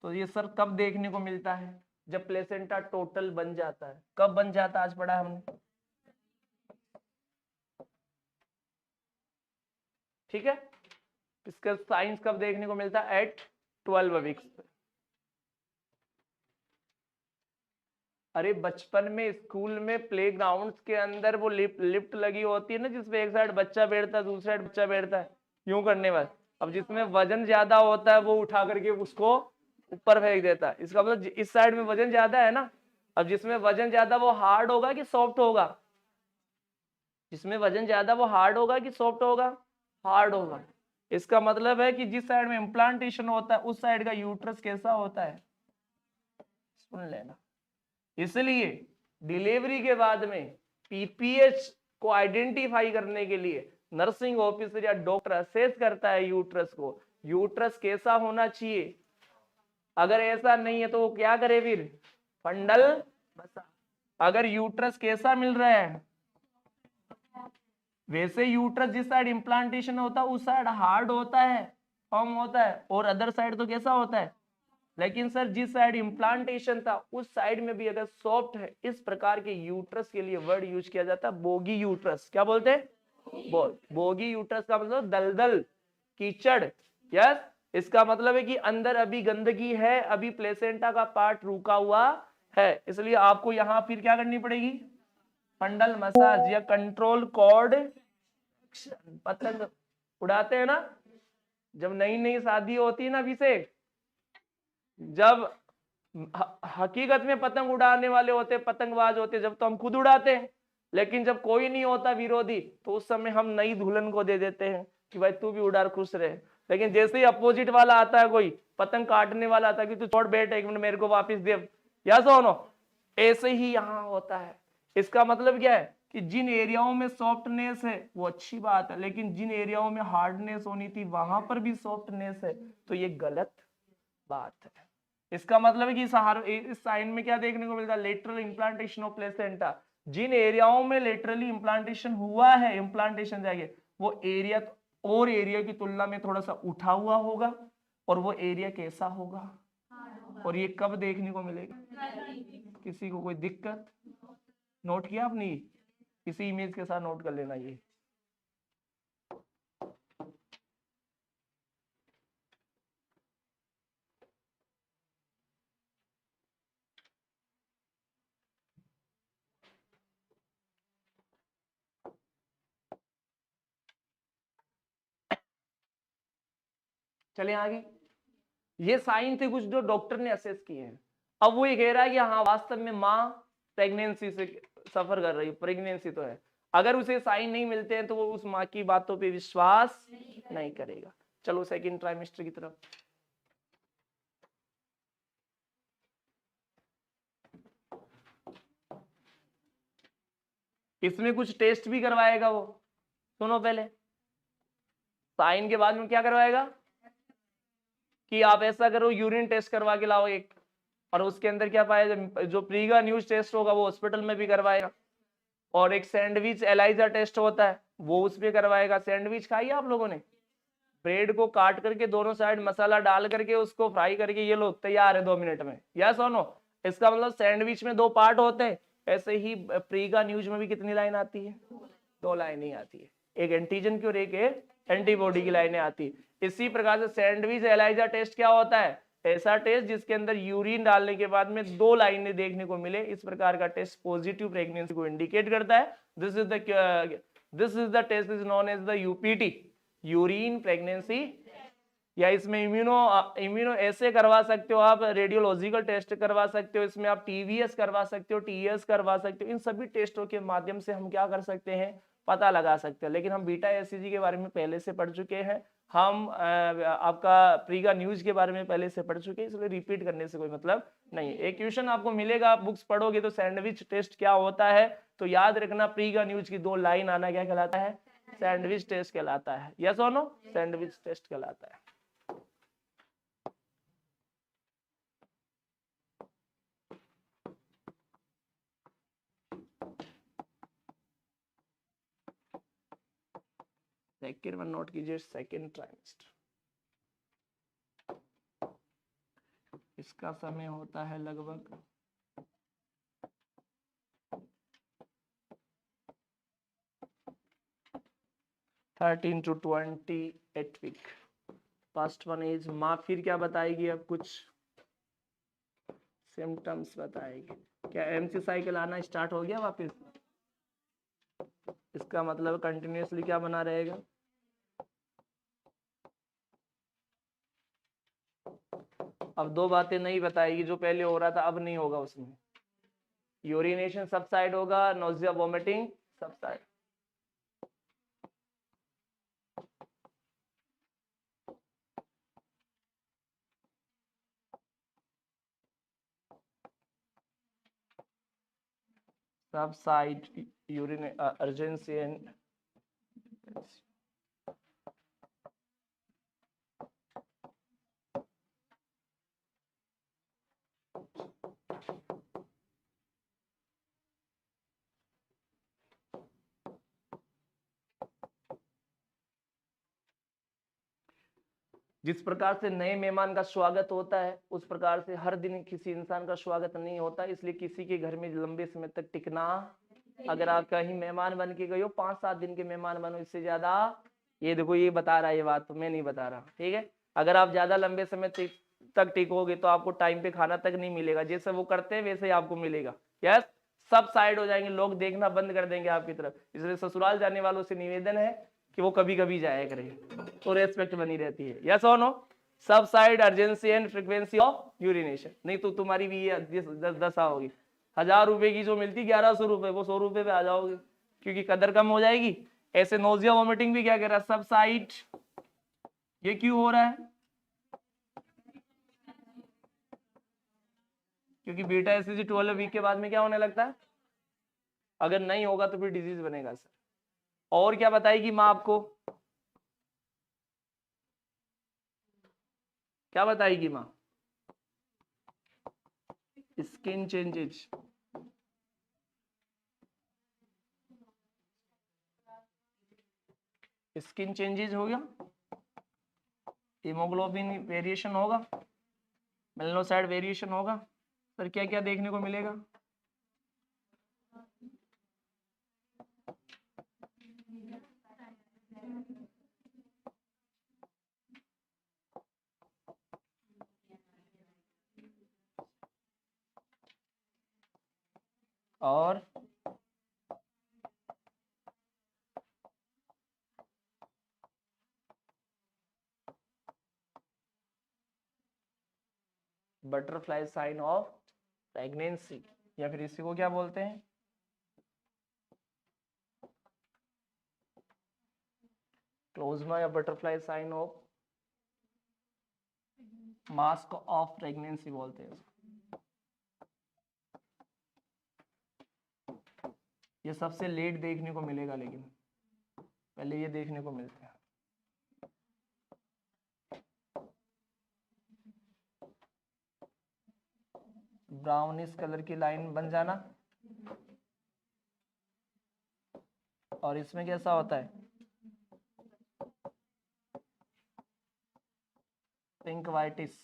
Speaker 1: तो ये सर कब देखने को मिलता है, जब प्लेसेंटा टोटल बन जाता है। कब बन जाता है, आज पढ़ा हमने, ठीक है। इसका साइंस कब देखने को मिलता है, एट 12 वीक्स। अरे बचपन में स्कूल में प्लेग्राउंड्स के अंदर वो लिफ्ट लगी होती है ना, जिसपे एक साइड बच्चा बैठता है, दूसरी साइड बच्चा बैठता है, यूं करने वाले। अब जिसमें वजन ज्यादा होता है वो उठा करके उसको ऊपर फेंक देता है, इसका मतलब इस साइड में वजन ज्यादा है ना। अब जिसमें वजन ज्यादा वो हार्ड होगा कि सॉफ्ट होगा, जिसमें वजन ज्यादा वो हार्ड होगा कि सॉफ्ट होगा, हार्ड होगा। इसका मतलब है कि जिस साइड में इम्प्लांटेशन होता है उस साइड का यूट्रस कैसा होता है, सुन लेना। इसलिए डिलीवरी के बाद में पीपीएच को आइडेंटिफाई करने के लिए नर्सिंग ऑफिसर या डॉक्टर असेस करता है यूट्रस को, यूट्रस कैसा होना चाहिए। अगर ऐसा नहीं है तो वो क्या करे फिर, फंडल बसा। अगर यूट्रस कैसा मिल रहा है, वैसे यूट्रस जिस साइड इम्प्लांटेशन होता है उस साइड हार्ड होता है, फर्म होता है, और अदर साइड तो कैसा होता है, लेकिन सर जिस साइड इम्प्लांटेशन था उस साइड में भी अगर सॉफ्ट है, इस प्रकार के यूट्रस के लिए वर्ड यूज किया जाता है बोगी यूट्रस। क्या बोलते हैं? बोगी यूट्रस का मतलब दलदल, कीचड़। यस, इसका मतलब है कि अंदर अभी गंदगी है, अभी प्लेसेंटा का पार्ट रुका हुआ है, इसलिए आपको यहां फिर क्या करनी पड़ेगी? फंडल मसाज या कंट्रोल कॉर्ड। पतंग उड़ाते हैं ना, जब नई नई शादी होती है ना, अभी से जब हकीकत में पतंग उड़ाने वाले होते, पतंगबाज होते, जब तो हम खुद उड़ाते हैं, लेकिन जब कोई नहीं होता विरोधी तो उस समय हम नई दुल्हन को दे देते हैं कि भाई तू भी उड़ा, खुश रहे। लेकिन जैसे ही अपोजिट वाला आता है, कोई पतंग काटने वाला आता है कि तू छोड़ बैठ, एक मिनट मेरे को वापस दे, या सोनो, ऐसे ही यहाँ होता है। इसका मतलब क्या है कि जिन एरियाओं में सॉफ्टनेस है वो अच्छी बात है, लेकिन जिन एरियाओं में हार्डनेस होनी थी वहां पर भी सॉफ्टनेस है, तो ये गलत बात है। इसका मतलब है कि इस साइन में क्या देखने को मिलता है? Lateral implantation of placenta. जिन एरियाओं में लेटरली इम्प्लांटेशन हुआ है, इम्प्लांटेशन जाएंगे, वो एरिया और एरिया की तुलना में थोड़ा सा उठा हुआ होगा, और वो एरिया कैसा होगा, और ये कब देखने को मिलेगा? किसी को कोई दिक्कत? नोट किया आपने? किसी इमेज के साथ नोट कर लेना ये। चले आगे। ये साइन थे कुछ जो डॉक्टर ने असेस किए हैं। अब वो ये कह रहा है कि हाँ वास्तव में माँ प्रेगनेंसी से सफर कर रही है, प्रेगनेंसी तो है। अगर उसे साइन नहीं मिलते हैं तो वो उस माँ की बातों पे विश्वास नहीं करेगा। चलो सेकंड ट्राइमेस्टर की तरफ। इसमें कुछ टेस्ट भी करवाएगा वो। सुनो पहले, साइन के बाद में क्या करवाएगा कि आप ऐसा करो, यूरिन टेस्ट करवा के लाओ एक, और उसके अंदर क्या पाया, जो प्रीगा न्यूज टेस्ट होगा वो हॉस्पिटल में भी करवाएगा, और एक सैंडविच एलाइजा टेस्ट होता है वो उस पे करवाएगा। सैंडविच खाई आप लोगों ने? ब्रेड को काट करके दोनों साइड मसाला डाल करके उसको फ्राई करके ये लो तैयार है 2 मिनट में, यस और नो? इसका मतलब सैंडविच में 2 पार्ट होते हैं। ऐसे ही प्रीगा न्यूज में भी कितनी लाइन आती है? 2 लाइन ही आती है, एक एंटीजन की और एक एंटीबॉडी की लाइनें आती है। इसी प्रकार से सैंडविच एलाइजा टेस्ट क्या होता है? ऐसा टेस्ट जिसके अंदर यूरिन डालने के बाद में 2 लाइनें देखने को मिले। इस प्रकार का टेस्ट पॉजिटिव प्रेगनेंसी को इंडिकेट करता है। This is the test is known as the UPT, urine pregnancy. या इसमें इम्यूनो ऐसे करवा सकते हो आप, रेडियोलॉजिकल टेस्ट करवा सकते हो, इसमें आप टीवीएस करवा सकते हो, टीएस करवा सकते हो। इन सभी टेस्टों के माध्यम से हम क्या कर सकते हैं? पता लगा सकते हैं। लेकिन हम बीटा एससीजी के बारे में पहले से पढ़ चुके हैं, हम आपका प्रीगा न्यूज के बारे में पहले से पढ़ चुके हैं, इसलिए रिपीट करने से कोई मतलब नहीं है। एक क्वेश्चन आपको मिलेगा, आप बुक्स पढ़ोगे तो सैंडविच टेस्ट क्या होता है, तो याद रखना प्रीगा न्यूज की 2 लाइन आना क्या कहलाता है? सैंडविच टेस्ट कहलाता है। यस और नो? सैंडविच टेस्ट कहलाता है। सेकेंड वन नोट कीजिए, सेकेंड ट्राइमेस्टर। इसका समय होता है लगभग 13 to 28 week. First one is माँ फिर क्या बताएगी? अब कुछ सिम्टम्स बताएगी। क्या एमसी साइकिल आना स्टार्ट हो गया वापस? इसका मतलब कंटिन्यूअसली क्या बना रहेगा? अब 2 बातें नहीं बताएगी, जो पहले हो रहा था अब नहीं होगा उसमें। यूरिनेशन सबसाइड होगा, nausea vomiting subside. Subside urine urgency and जिस प्रकार से नए मेहमान का स्वागत होता है उस प्रकार से हर दिन किसी इंसान का स्वागत नहीं होता, इसलिए किसी के घर में लंबे समय तक टिकना, अगर आप कहीं मेहमान बन के गए हो 5-7 दिन के मेहमान बनो, इससे ज्यादा, ये देखो ये बता रहा है, ये बात तो मैं नहीं बता रहा, ठीक है। अगर आप ज्यादा लंबे समय तक टिकोगे तो आपको टाइम पे खाना तक नहीं मिलेगा, जैसे वो करते हैं वैसे ही आपको मिलेगा। यस, सब साइड हो जाएंगे, लोग देखना बंद कर देंगे आपकी तरफ। इसलिए ससुराल जाने वालों से निवेदन है कि वो कभी कभी जाया करें, तो रेस्पेक्ट बनी रहती है। यस और नो? सब side urgency and frequency of urination, नहीं तो तुम्हारी भी ये दशा होगी। 1000 रुपए की जो मिलती 1100 रुपए, वो 100 रुपए पे आ जाओगे, क्योंकि कदर कम हो जाएगी। ऐसे नोजिया वॉमिटिंग भी क्या कह रहा है, सब साइड। ये क्यों हो रहा है? क्योंकि बीटा एसिडी 12 वीक के बाद में क्या होने लगता है, अगर नहीं होगा तो फिर डिजीज बनेगा सर। और क्या बताएगी माँ आपको, क्या बताएगी माँ? स्किन चेंजेस, स्किन चेंजेस हो गया, हीमोग्लोबिन वेरिएशन होगा, मेलनोसाइट वेरिएशन होगा। सर क्या क्या देखने को मिलेगा? और बटरफ्लाई साइन ऑफ प्रेगनेंसी, या फिर इसी को क्या बोलते हैं, क्लोज्मा या butterfly sign of mask of pregnancy बोलते हैं। ये सबसे लेट देखने को मिलेगा, लेकिन पहले ये देखने को मिलते हैं। ब्राउनिश कलर की लाइन बन जाना, और इसमें कैसा होता है, पिंक वाइटिस।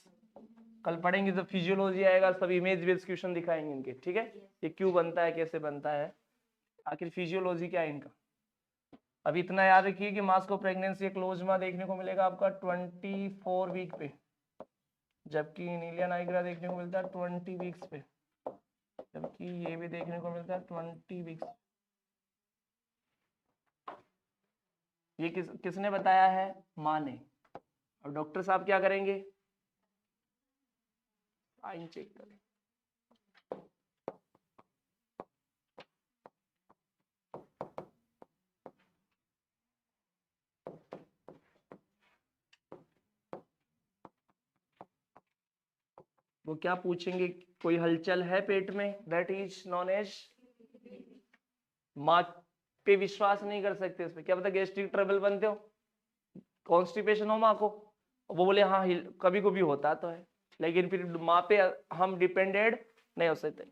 Speaker 1: कल पढ़ेंगे जब फिजियोलॉजी आएगा, सब इमेज बेस्ड क्वेश्चन दिखाएंगे इनके, ठीक है। ये क्यों बनता है, कैसे बनता है, आखिर फिजियोलॉजी क्या है इनका। अभी इतना याद रखिए कि मास्क ऑफ प्रेगनेंसी क्लोज्मा देखने को मिलेगा आपका 24 वीक पे, जबकि नीलिया नाइग्रा देखने को मिलता है 20 वीक्स पे, जबकि ये भी देखने को मिलता है 20 वीक्स। ये किसने बताया है? माँ ने। और डॉक्टर साहब क्या करेंगे? साइन चेक करें। वो क्या पूछेंगे, कोई हलचल है पेट में, दैट इज नॉन एज, माँ पे विश्वास नहीं कर सकते इसमें, क्या पता गैस्ट्रिक ट्रबल बनते हो, कॉन्स्टिपेशन हो माँ को, वो बोले हाँ कभी कभी होता तो है, लेकिन फिर माँ पे हम डिपेंडेड नहीं हो सकते।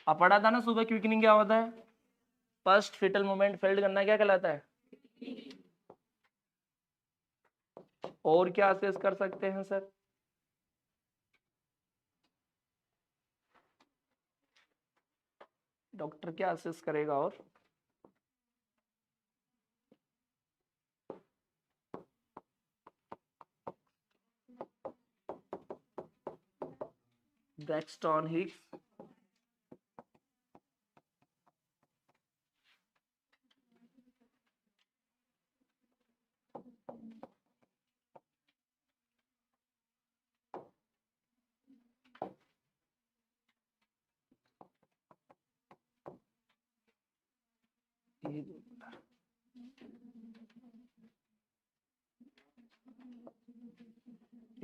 Speaker 1: आप पढ़ा था ना सुबह क्विकनिंग क्या होता है, फर्स्ट फिटल मोमेंट फेल्ड करना क्या कहलाता है। और क्या असेस कर सकते हैं सर? डॉक्टर क्या असेस करेगा? और Braxton Hicks,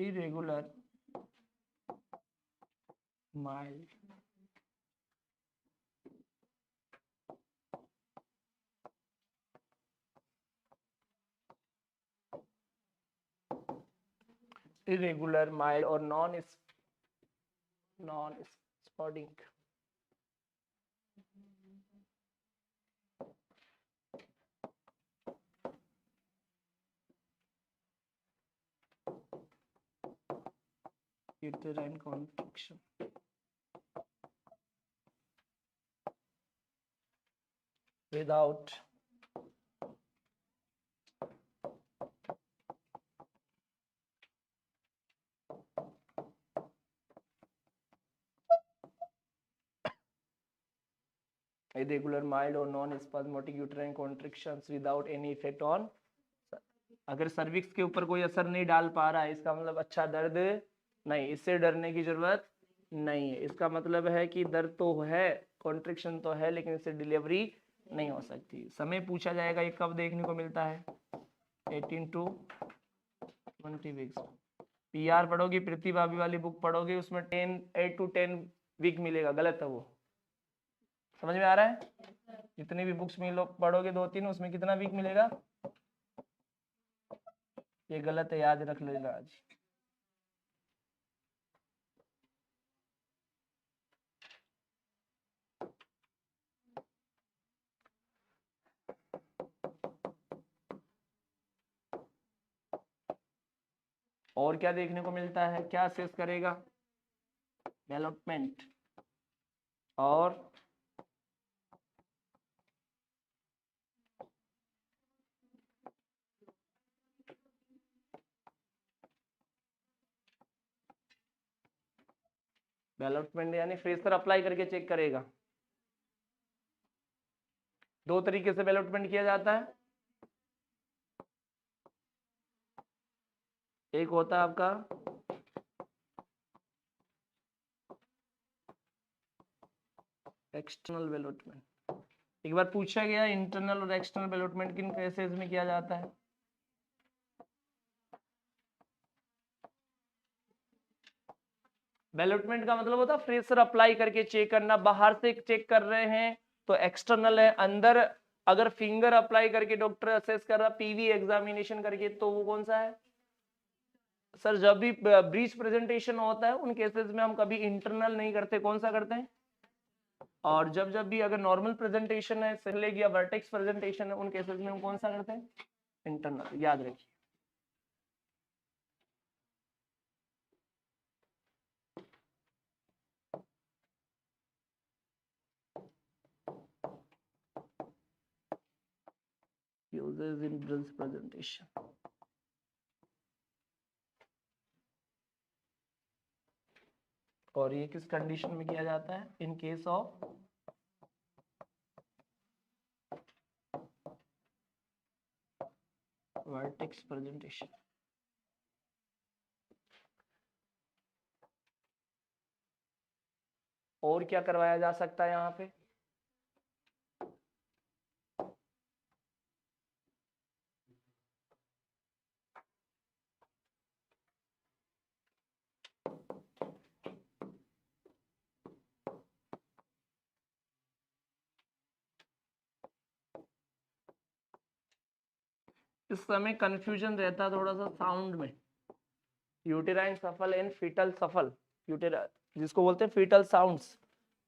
Speaker 1: irregular mild, irregular mild और non spotting, uterine contraction. Without irregular, mild or non-spasmodic uterine contractions without any effect on. अगर सर्विक्स के ऊपर कोई असर नहीं डाल पा रहा है, इसका मतलब अच्छा दर्द नहीं, इससे डरने की जरूरत नहीं है। इसका मतलब है कि दर्द तो है, कॉन्ट्रैक्शन तो है, लेकिन इससे डिलीवरी नहीं हो सकती। समय पूछा जाएगा ये कब देखने को मिलता है, 18 to 20 वीक्स। पीआर पढ़ोगी, प्रीति भाभी वाली बुक पढ़ोगे, उसमें 8 to 10 वीक मिलेगा, गलत है वो। समझ में आ रहा है? जितनी भी बुक्स में लोग पढ़ोगे 2-3, उसमें कितना वीक मिलेगा, ये गलत है, याद रख लेना आज। और क्या देखने को मिलता है, क्या असेस करेगा, डेवलपमेंट और डेवलपमेंट यानी फ्रेशर अप्लाई करके चेक करेगा। दो तरीके से डेवलपमेंट किया जाता है, एक होता है आपका एक्सटर्नल डेवलपमेंट। एक बार पूछा गया इंटरनल और एक्सटर्नल डेवलपमेंट किन केसेस में किया जाता है। डेवलपमेंट का मतलब होता है फ्रेशर अप्लाई करके चेक करना, बाहर से चेक कर रहे हैं तो एक्सटर्नल है, अंदर अगर फिंगर अप्लाई करके डॉक्टर असेस कर रहा, पीवी एग्जामिनेशन करके, तो वो कौन सा है सर? जब भी ब्रीच प्रेजेंटेशन होता है उन केसेस में हम कभी इंटरनल नहीं करते, कौन सा करते हैं? और जब जब भी अगर नॉर्मल प्रेजेंटेशन है, सेलेग या वर्टेक्स प्रेजेंटेशन है, उन केसेस में हम कौन सा करते हैं? इंटरनल, याद रखिए। Uses in Bill's presentation. और ये किस कंडीशन में किया जाता है? In case of vertex presentation. और क्या करवाया जा सकता है यहाँ पे? इस समय कंफ्यूजन रहता है थोड़ा सा साउंड में, यूटेराइन सफल एंड फीटल सफल, जिसको बोलते हैं फीटल साउंड्स।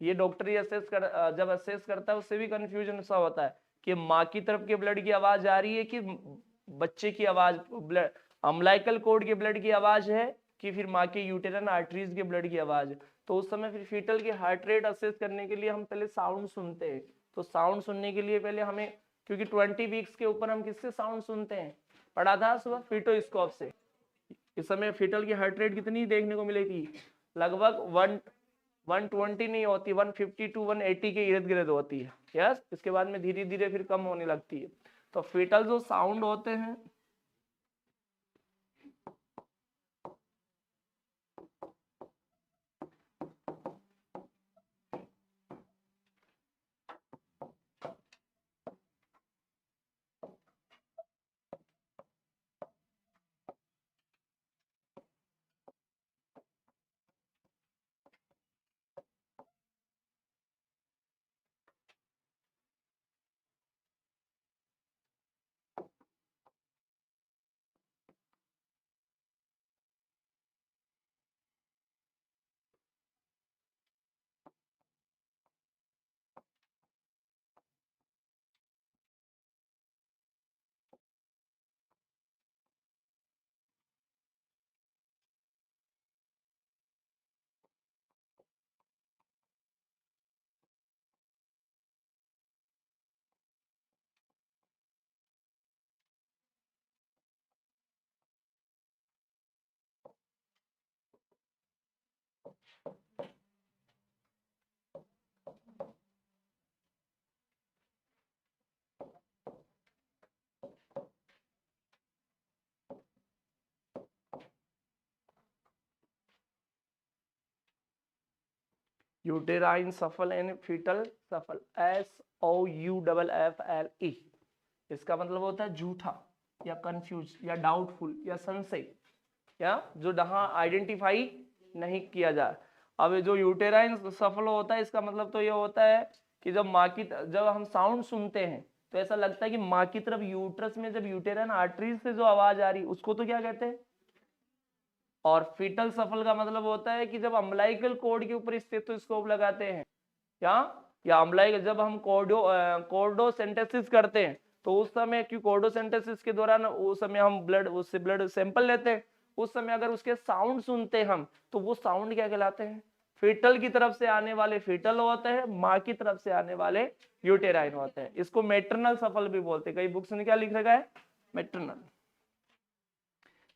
Speaker 1: ये डॉक्टर ही असेस कर, जब असेस करता है उससे भी कंफ्यूजन सा होता है कि माँ की तरफ के ब्लड की आवाज आ रही है कि बच्चे की आवाज, ब्लड अम्लाइकल कोड के ब्लड की आवाज है कि फिर माँ के यूटेरन आर्टरीज के ब्लड की आवाज है। तो उस समय फिर फीटल की हार्ट रेट असेस करने के लिए हम पहले साउंड सुनते हैं। तो साउंड सुनने के लिए पहले हमें, क्योंकि 20 वीक्स के ऊपर हम किससे साउंड सुनते हैं, पढ़ा था सुबह, फीटोस्कोप से। इस समय फीटल की हार्ट रेट कितनी देखने को मिलेगी? लगभग 120 नहीं होती, 150 to 180 के इर्द गिर्द होती है। यस, इसके बाद में धीरे धीरे फिर कम होने लगती है। तो फीटल जो साउंड होते हैं यूटेराइन सफल एंड फीटल सफल, SOUFFLE। इसका मतलब होता है झूठा या कंफ्यूज या डाउटफुल या संशय, या जो जहां आइडेंटिफाई नहीं किया जाए। अब जो यूटेराइन सफल होता है इसका मतलब तो ये होता है कि जब माँ की जब हम साउंड सुनते हैं तो ऐसा लगता है कि माँ की तरफ यूट्रस में जब यूटेराइन आर्टरीज से जो आवाज आ रही उसको तो क्या कहते हैं। और फीटल सफल का मतलब होता है कि जब अम्बलाइकल कॉर्ड के ऊपर स्टेथोस्कोप लगाते हैं या अम्बलाइकल जब हम कोर्डोसेंटेसिस करते हैं तो उस समय क्योंकि कोर्डोसेंटेसिस के दौरान उस समय हम उससे ब्लड सैंपल लेते हैं, उस समय अगर उसके साउंड सुनते हैं हम तो वो साउंड क्या कहलाते हैं, फीटल की तरफ से आने वाले फीटल होते हैं, माँ की तरफ से आने वाले यूटेराइन होते हैं। इसको मैटरनल सफल भी बोलते हैं, कई बुक्स में क्या लिख रखा है, मैटरनल।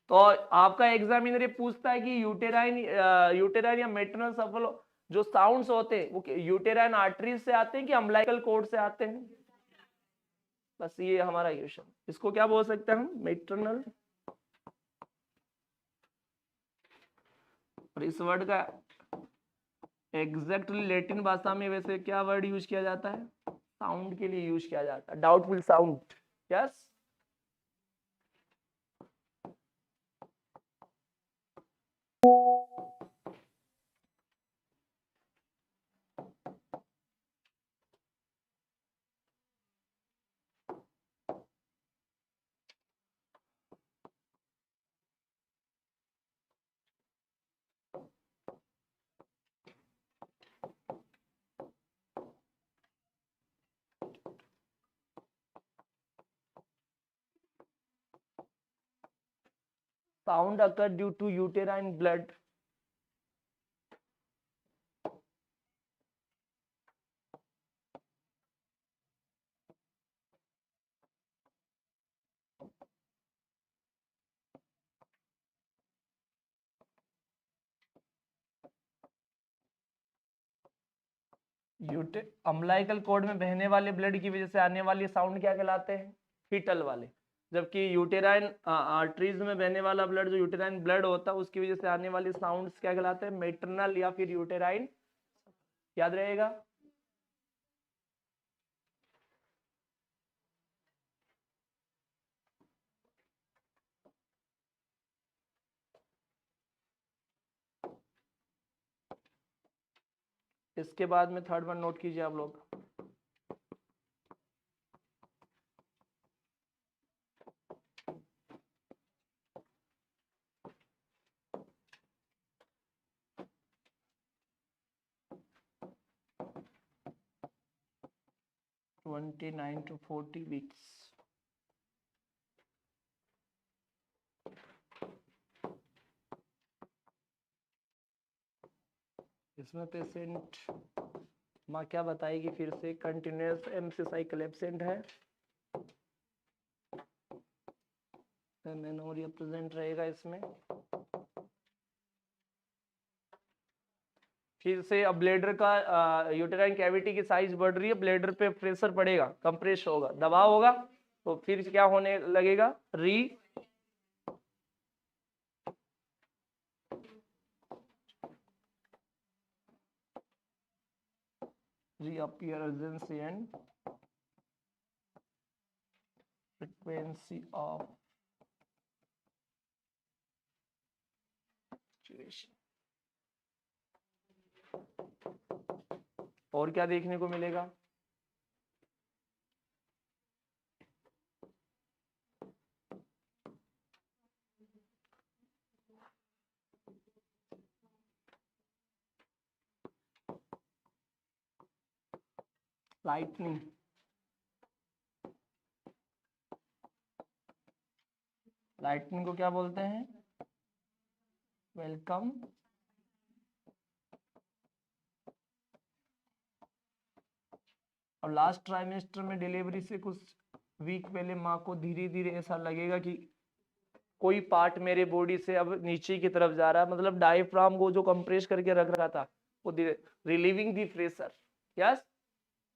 Speaker 1: तो आपका एग्जामिनर ये पूछता है कि यूटेराइन या मैटरनल सफल जो साउंड्स होते हैं वो यूटेराइन आर्टरीज से आते हैं कि अम्बलाइकल कॉर्ड से आते हैं। बस ये हमारा क्वेश्चन, इसको क्या बोल सकते हैं हम, मैटरनल। और इस वर्ड का एग्जैक्टली लैटिन भाषा में वैसे क्या वर्ड यूज किया जाता है, साउंड के लिए यूज किया जाता है, doubtful sound. Yes, sound occur due to uterine blood umbilical cord में बहने वाले ब्लड की वजह से आने वाली साउंड क्या कहलाते हैं, फीटल वाले। जबकि यूटेराइन आर्टरीज में बहने वाला ब्लड जो यूटेराइन ब्लड होता है उसकी वजह से आने वाली साउंड्स क्या कहलाते हैं, मैटरनल या फिर यूटेराइन। याद रहेगा। इसके बाद में थर्ड वन नोट कीजिए आप लोग। Twenty 29 to 40 weeks. इसमें पेशेंट माँ क्या बताएगी फिर से, कंटिन्यूस एम्फिसाइकल एब्सेंट है, मेनोरिया प्रेजेंट रहेगा इसमें। फिर से अब ब्लेडर का यूटेराइन कैविटी की साइज बढ़ रही है, ब्लेडर पे प्रेशर पड़ेगा, कंप्रेस होगा, दबाव होगा, तो फिर क्या होने लगेगा, reappearance and frequency of situation। और क्या देखने को मिलेगा, लाइटनिंग। लाइटनिंग को क्या बोलते हैं, वेलकम। और लास्ट ट्राइमेस्टर में डिलीवरी से कुछ वीक पहले माँ को धीरे धीरे ऐसा लगेगा कि कोई पार्ट मेरे बॉडी से अब नीचे की तरफ जा रहा है, मतलब डायफ्राम को जो कंप्रेस करके रख रखा था वो relieving the pressure, yes,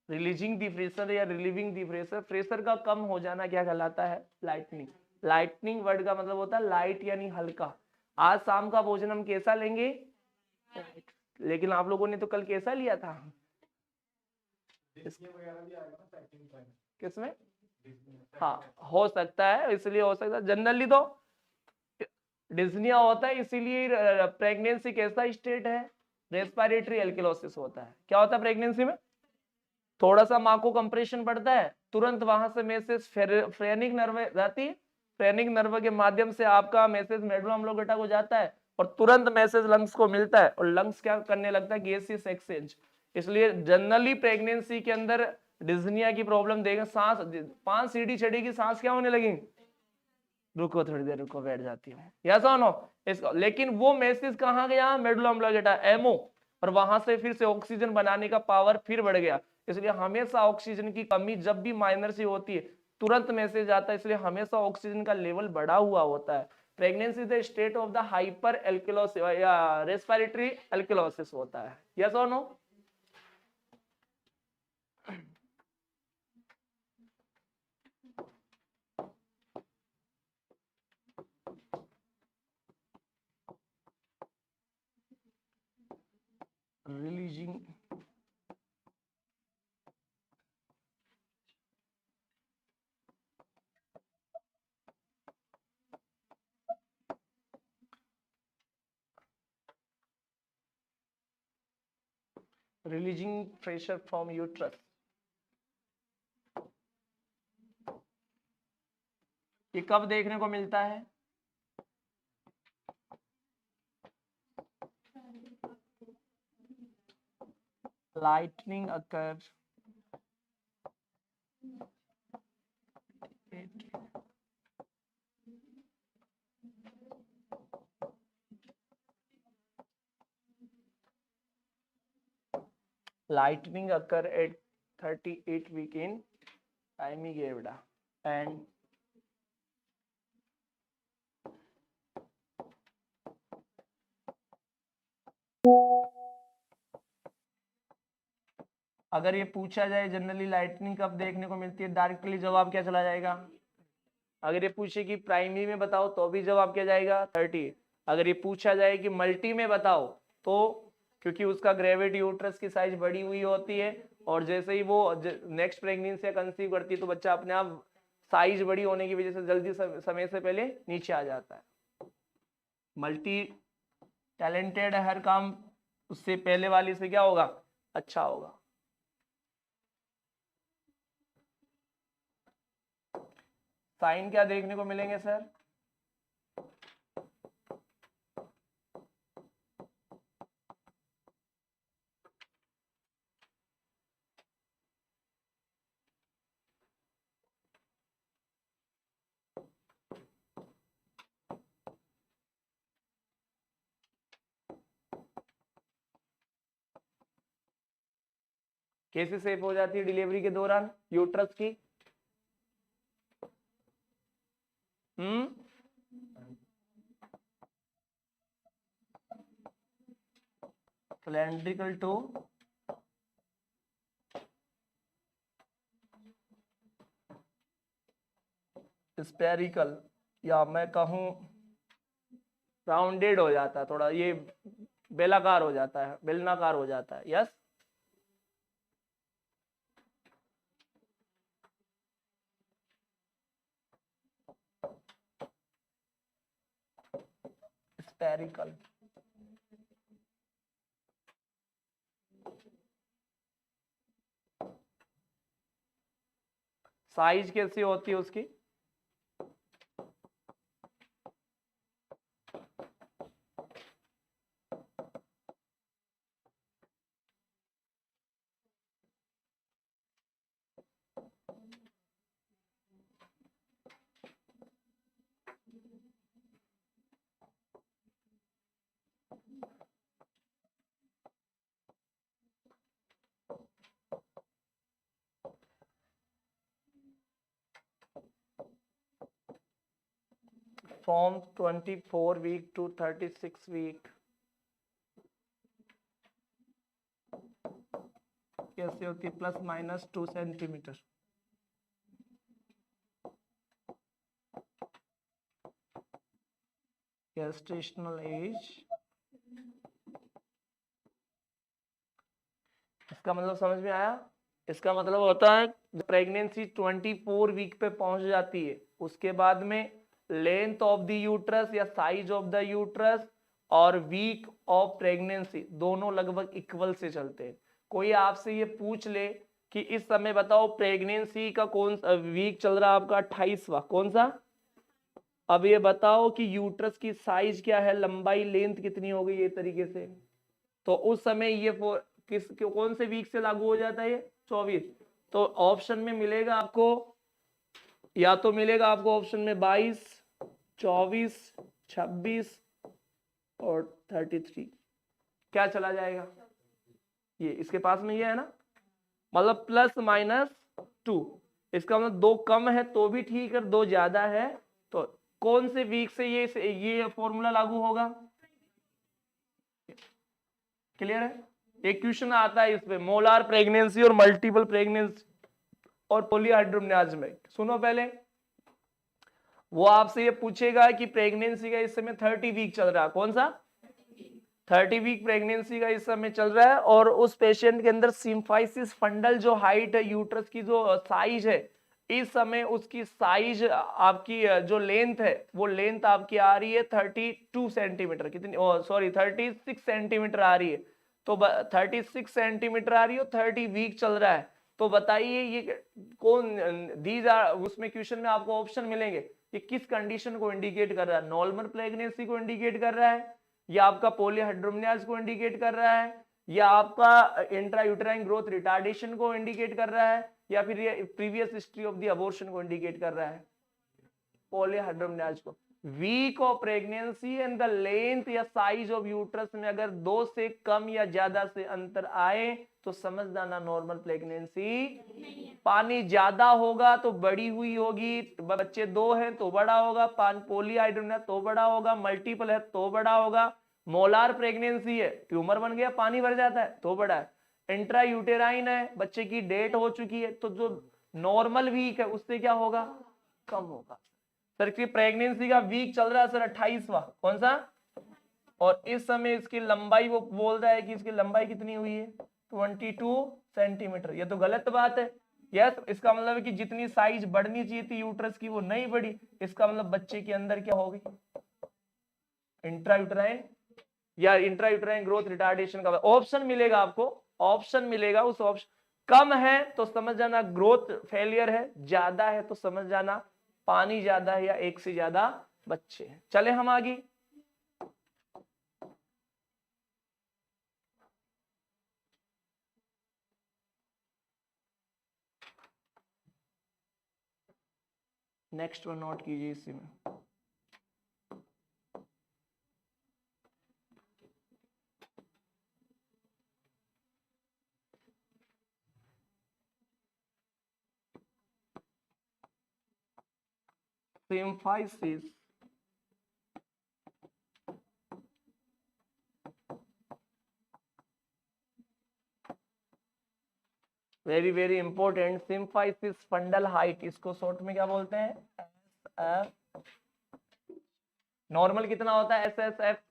Speaker 1: releasing the pressure या रिलीविंग दी प्रेशर, प्रेशर का कम हो जाना क्या कहलाता है, लाइटनिंग। लाइटनिंग वर्ड का मतलब होता है लाइट यानी हल्का। आज शाम का भोजन हम कैसा लेंगे, लेकिन आप लोगों ने तो कल कैसा लिया था? किसमें? हाँ हो सकता है, इसलिए हो सकता है। जनरली तो डिस्निया होता है, इसीलिए प्रेगनेंसी कैसा स्टेट है? रेस्पिरेटरी एल्किलोसिस होता है। क्या होता है प्रेगनेंसी में? थोड़ा सा माँ को कंप्रेशन पड़ता है, तुरंत वहां से मैसेज फ्रेनिक नर्व जाती है, फ्रेनिक नर्व के माध्यम से आपका मैसेज मेडुला ऑब्लोंगेटा को जाता है और तुरंत मैसेज लंग्स को मिलता है और लंग्स क्या करने लगता है? Gaseous exchange. इसलिए जनरली प्रेगनेंसी के अंदर डिस्निया की प्रॉब्लम देगा। सांस 5 सीढ़ी चढ़ेगी, सांस क्या होने लगी? रुको थोड़ी देर, रुको, बैठ जाती हूँ, यस और नो? इसका लेकिन वो मैसेज कहाँ गया? मेडुला ऑब्लोंगेटा, एमओ, और वहां से फिर से ऑक्सीजन बनाने का पावर फिर बढ़ गया। इसलिए हमेशा ऑक्सीजन की कमी जब भी माइनर सी होती है तुरंत मैसेज आता है, इसलिए हमेशा ऑक्सीजन का लेवल बढ़ा हुआ होता है। Pregnancy the state of the hyper alkalosis या रेस्पिरेटरी एल्किलोसिस होता है, यस और no? Releasing releasing pressure from uterus, ये कब देखने को मिलता है? Lightning occur lightning occur at 38 week in Taimygevda and अगर ये पूछा जाए जनरली लाइटनिंग कब देखने को मिलती है, डायरेक्टली जवाब क्या चला जाएगा? अगर ये पूछे कि प्राइमरी में बताओ तो भी जवाब क्या जाएगा? 30। अगर ये पूछा जाए कि मल्टी में बताओ तो, क्योंकि उसका ग्रेविटी यूट्रस की साइज बड़ी हुई होती है और जैसे ही वो नेक्स्ट प्रेगनेंसी या कंसीव करती है तो बच्चा अपने आप साइज बड़ी होने की वजह से जल्दी समय से पहले नीचे आ जाता है। मल्टी टैलेंटेड है, हर काम उससे पहले वाली से क्या होगा? अच्छा होगा। साइन क्या देखने को मिलेंगे सर? कैसे सेफ हो जाती है डिलीवरी के दौरान यूट्रस की? सिलेंड्रिकल टू स्पेरिकल, या मैं कहूं राउंडेड हो जाता है, थोड़ा ये बेलाकार हो जाता है, बेलनाकार हो जाता है, यस। स्पेरिकल। साइज कैसी होती है उसकी? फ्रॉम 24 वीक टू 36 वीक कैसे होती है? ±2 सेंटीमीटर। Gestational age इसका मतलब समझ में आया? इसका मतलब होता है प्रेगनेंसी 24 वीक पे पहुंच जाती है, उसके बाद में लेंथ ऑफ द यूट्रस या साइज ऑफ द यूट्रस और वीक ऑफ प्रेगनेंसी दोनों लगभग इक्वल से चलते हैं। कोई आपसे ये पूछ ले कि इस समय बताओ प्रेगनेंसी का कौन सा वीक चल रहा है आपका? 28वां। कौन सा? अब ये बताओ कि यूट्रस की साइज क्या है, लंबाई लेंथ कितनी हो गई, ये तरीके से। तो उस समय ये कौन से वीक से लागू हो जाता है? 24। तो ऑप्शन में मिलेगा आपको, या तो मिलेगा आपको ऑप्शन में 22, 24, 26 और 33। क्या चला जाएगा? ये इसके पास में ये है ना, मतलब ±2। इसका मतलब 2 कम है तो भी ठीक है, 2 ज्यादा है तो कौन से वीक से ये फॉर्मूला लागू होगा? क्लियर है? एक क्वेश्चन आता है इसमें, मोलार प्रेगनेंसी और मल्टीपल प्रेगनेंसी और पॉलीहाइड्रोमनियाज्म। सुनो पहले, वो आपसे ये पूछेगा कि प्रेगनेंसी का इस समय 30 वीक चल रहा है। कौन सा? 30 वीक प्रेगनेंसी का इस समय चल रहा है और उस पेशेंट के अंदर सिम्फाइसिस फंडल जो हाइट है, यूट्रस की जो साइज है, इस समय उसकी साइज आपकी जो लेंथ है वो लेंथ आपकी आ रही है 32 सेंटीमीटर। कितनी? सॉरी 36 सेंटीमीटर आ रही है। तो 36 सेंटीमीटर आ रही है, 30 वीक चल रहा है। तो बताइए ये कौन दीज आर, उसमें क्वेश्चन में आपको ऑप्शन मिलेंगे, ये किस कंडीशन को इंडिकेट कर रहा है? नॉर्मल प्रेगनेंसी को इंडिकेट कर रहा है, या आपका पॉलीहाइड्रोमनियाज को इंडिकेट कर रहा है, या आपका इंट्रायूटेराइन ग्रोथ रिटार्डेशन को इंडिकेट कर रहा है, या फिर ये previous history of the abortion को इंडिकेट कर रहा है? पॉलीहाइड्रोमनियाज को। Week of pregnancy and the length या साइज ऑफ यूट्रस में अगर 2 से कम या ज्यादा से अंतर आए तो समझ जाना नॉर्मल प्रेगनेंसी। पानी ज्यादा होगा तो बड़ी हुई होगी, बच्चे 2 हैं तो बड़ा होगा, पॉलीहाइड्रोमनियाज तो बड़ा होगा, मल्टीपल है तो बड़ा होगा। मोलार प्रेगनेंसी है, ट्यूमर बन गया, पानी भर जाता है तो बड़ा है। इंट्रा यूटेराइन है, बच्चे की डेट हो चुकी है, तो जो नॉर्मल वीक है उससे क्या होगा? कम होगा। सर की प्रेगनेंसी का वीक चल रहा है सर 28वां। कौन सा? और इस समय इसकी लंबाई, वो बोल रहा है कि इसकी लंबाई कितनी हुई है? 22 सेंटीमीटर। ये तो गलत बात है। यस, इसका मतलब है कि जितनी साइज बढ़नी चाहिए थी यूट्रस की वो नहीं बढ़ी। इसका मतलब बच्चे के अंदर क्या होगी? इंट्रायूटेराइन या इंट्रायूटेराइन ग्रोथ रिटार्डेशन का ऑप्शन मिलेगा आपको, ऑप्शन मिलेगा। उस ऑप्शन कम है तो समझ जाना ग्रोथ फेलियर है, ज्यादा है तो समझ जाना पानी ज्यादा है या एक से ज्यादा बच्चे हैं। चले हम आगे। नेक्स्ट वन नोट कीजिए इसी में। Symphysis very very important. Symphysis fundal height, इसको शॉर्ट में क्या बोलते हैं? एसएफ। नॉर्मल कितना होता है? SSF.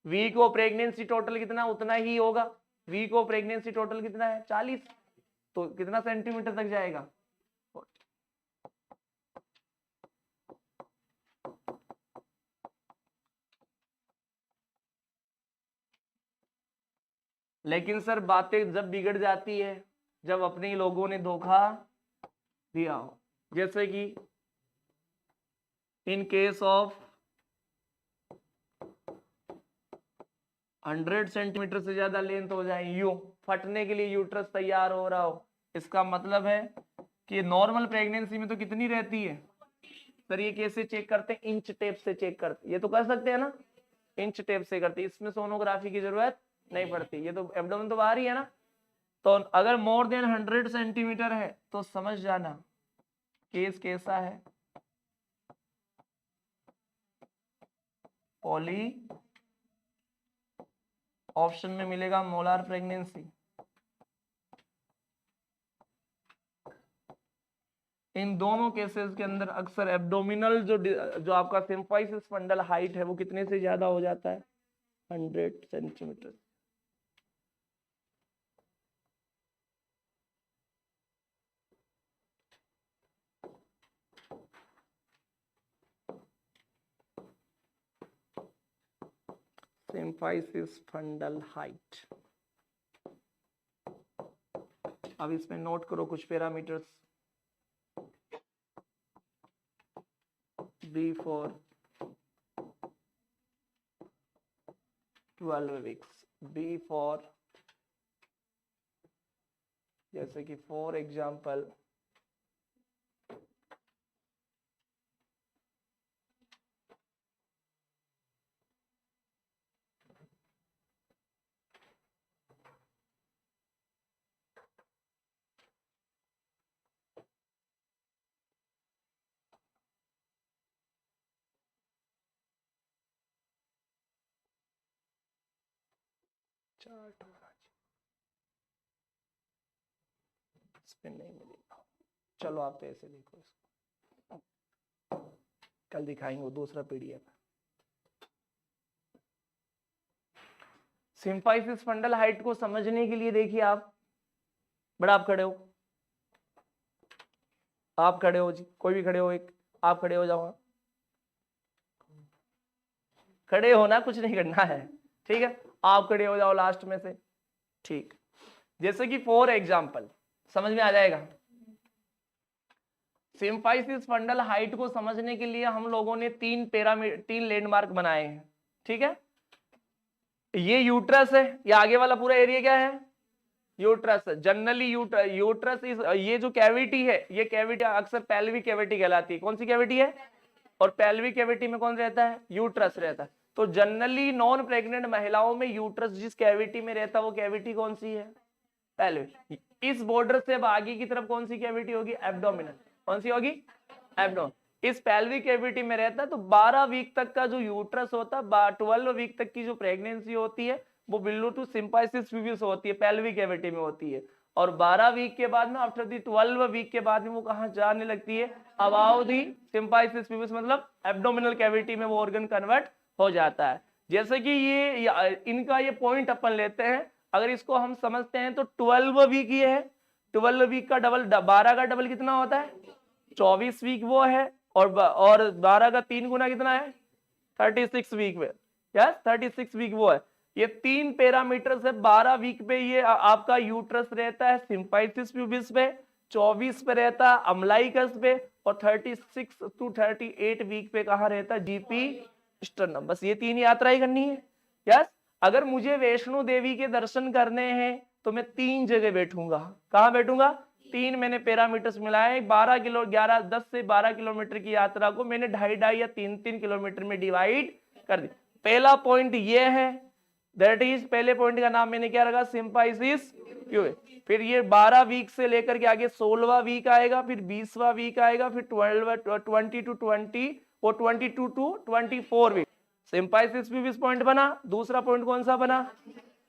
Speaker 1: Week of pregnancy total कितना? उतना ही होगा। वीक ऑफ प्रेगनेंसी टोटल कितना है? 40। तो कितना सेंटीमीटर तक जाएगा? लेकिन सर बातें जब बिगड़ जाती है जब अपने लोगों ने धोखा दिया हो, जैसे कि इन केस ऑफ 100 सेंटीमीटर से ज्यादा लेंथ हो जाए, यूं फटने के लिए यूट्रस तैयार हो रहा हो, इसका मतलब है कि नॉर्मल प्रेगनेंसी में तो कितनी रहती है? सर ये कैसे चेक करते हैं? इंच टेप से चेक करते, ये तो कर सकते हैं ना, इंच टेप से करते, इसमें सोनोग्राफी की जरूरत नहीं पड़ती। ये तो एब्डोमेन तो बाहर ही है ना। तो अगर मोर देन 100 सेंटीमीटर है तो समझ जाना केस कैसा है? पॉली, ऑप्शन में मिलेगा मोलार प्रेगनेंसी। इन दोनों केसेस के अंदर अक्सर एब्डोमिनल जो आपका सिम्फाइसिस फंडल हाइट है वो कितने से ज्यादा हो जाता है? 100 सेंटीमीटर। Symphysis fundal height. अब इसमें नोट करो कुछ parameters. B for 12 weeks, B for जैसे कि फॉर एग्जाम्पल चार्ट इसमें नहीं मिलेगा। चलो आप तो ऐसे देखो इसको, कल दिखाएंगे वो दूसरा पीडीएफ। सिम्फाइसिस फंडल हाइट को समझने के लिए देखिए आप, बड़ा आप खड़े हो, आप खड़े हो जी, कोई भी खड़े हो, एक आप खड़े हो जाओ, खड़े हो ना, कुछ नहीं करना है, ठीक है, आप खड़े हो जाओ लास्ट में से, ठीक। जैसे कि फॉर एग्जाम्पल समझ में आ जाएगा। सिम्फाइसिस फंडल हाइट को समझने के लिए हम लोगों ने तीन लैंडमार्क बनाए हैं, ठीक है। ये यूट्रस है, ये आगे वाला पूरा एरिया क्या है, यूट्रस है। जनरली यूट्रस इस ये जो कैविटी है, ये कैविटी अक्सर पेल्विक कैविटी कहलाती है। कौन सी कैविटी है, और पेल्विक कैविटी में कौन रहता है, यूट्रस रहता है। तो जनरली नॉन प्रेग्नेंट महिलाओं में यूट्रस जिस कैविटी में रहता है वो कैविटी कौन सी है, पेल्विक। इस बॉर्डर से अब आगे की तरफ कौन सी कैविटी होगी, एब्डोमिनल। कौन सी होगी, एब्डोमिनल। इस पेल्विक कैविटी में रहता है। तो 12 वीक तक का जो यूट्रस होता है, 12 वीक तक की जो प्रेगनेंसी होती है वो बिलो टू सिम्फाइसिस फ्यूबियस होती है, पेल्विक कैविटी में होती है। और 12 वीक के बाद में, आफ्टर दी 12 वीक के बाद में वो कहां जाने लगती है, अबाउ दी सिम्फाइसिस फ्यूबियस, मतलब एब्डोमिनल कैविटी में वो ऑर्गन कन्वर्ट हो जाता है। जैसे कि ये इनका ये पॉइंट अपन लेते हैं, अगर इसको हम समझते हैं तो 12 वीक ये है, 12 वीक का डबल, 12 का डबल कितना होता है, 24 वीक वो है, और 12 का 3 गुना कितना है, 36 वीक में, यस 36 वीक वो है। ये 3 पैरामीटर से 12 वीक पे ये आपका यूट्रस रहता है सिम्फाइसिस प्यूबिस पे, 24 पे रहता है अम्लाइकस पे, और 36 टू 38 वीक पे कहाँ रहता है, जीपी स्टर्नम। बस ये 3 यात्राएं करनी है, यस। अगर मुझे वैष्णो देवी के दर्शन करने हैं तो मैं 3 जगह बैठूंगा। कहाँ बैठूंगा, 3 मैंने पैरामीटर्स मिलाए, 10 से 12 किलोमीटर की यात्रा को मैंने 2.5 या 3 किलोमीटर में डिवाइड कर दी। पहला पॉइंट ये है, दैट इज, पहले पॉइंट का नाम मैंने क्या रखा, सिम्फाइसिस प्यूबिस। फिर ये 12 वीक से लेकर के आगे 16वां वीक आएगा, फिर 20वां वीक आएगा, फिर 20 टू 20 और 22 to 24 week. Symphysis pubis point बना। दूसरा पॉइंट कौन सा बना,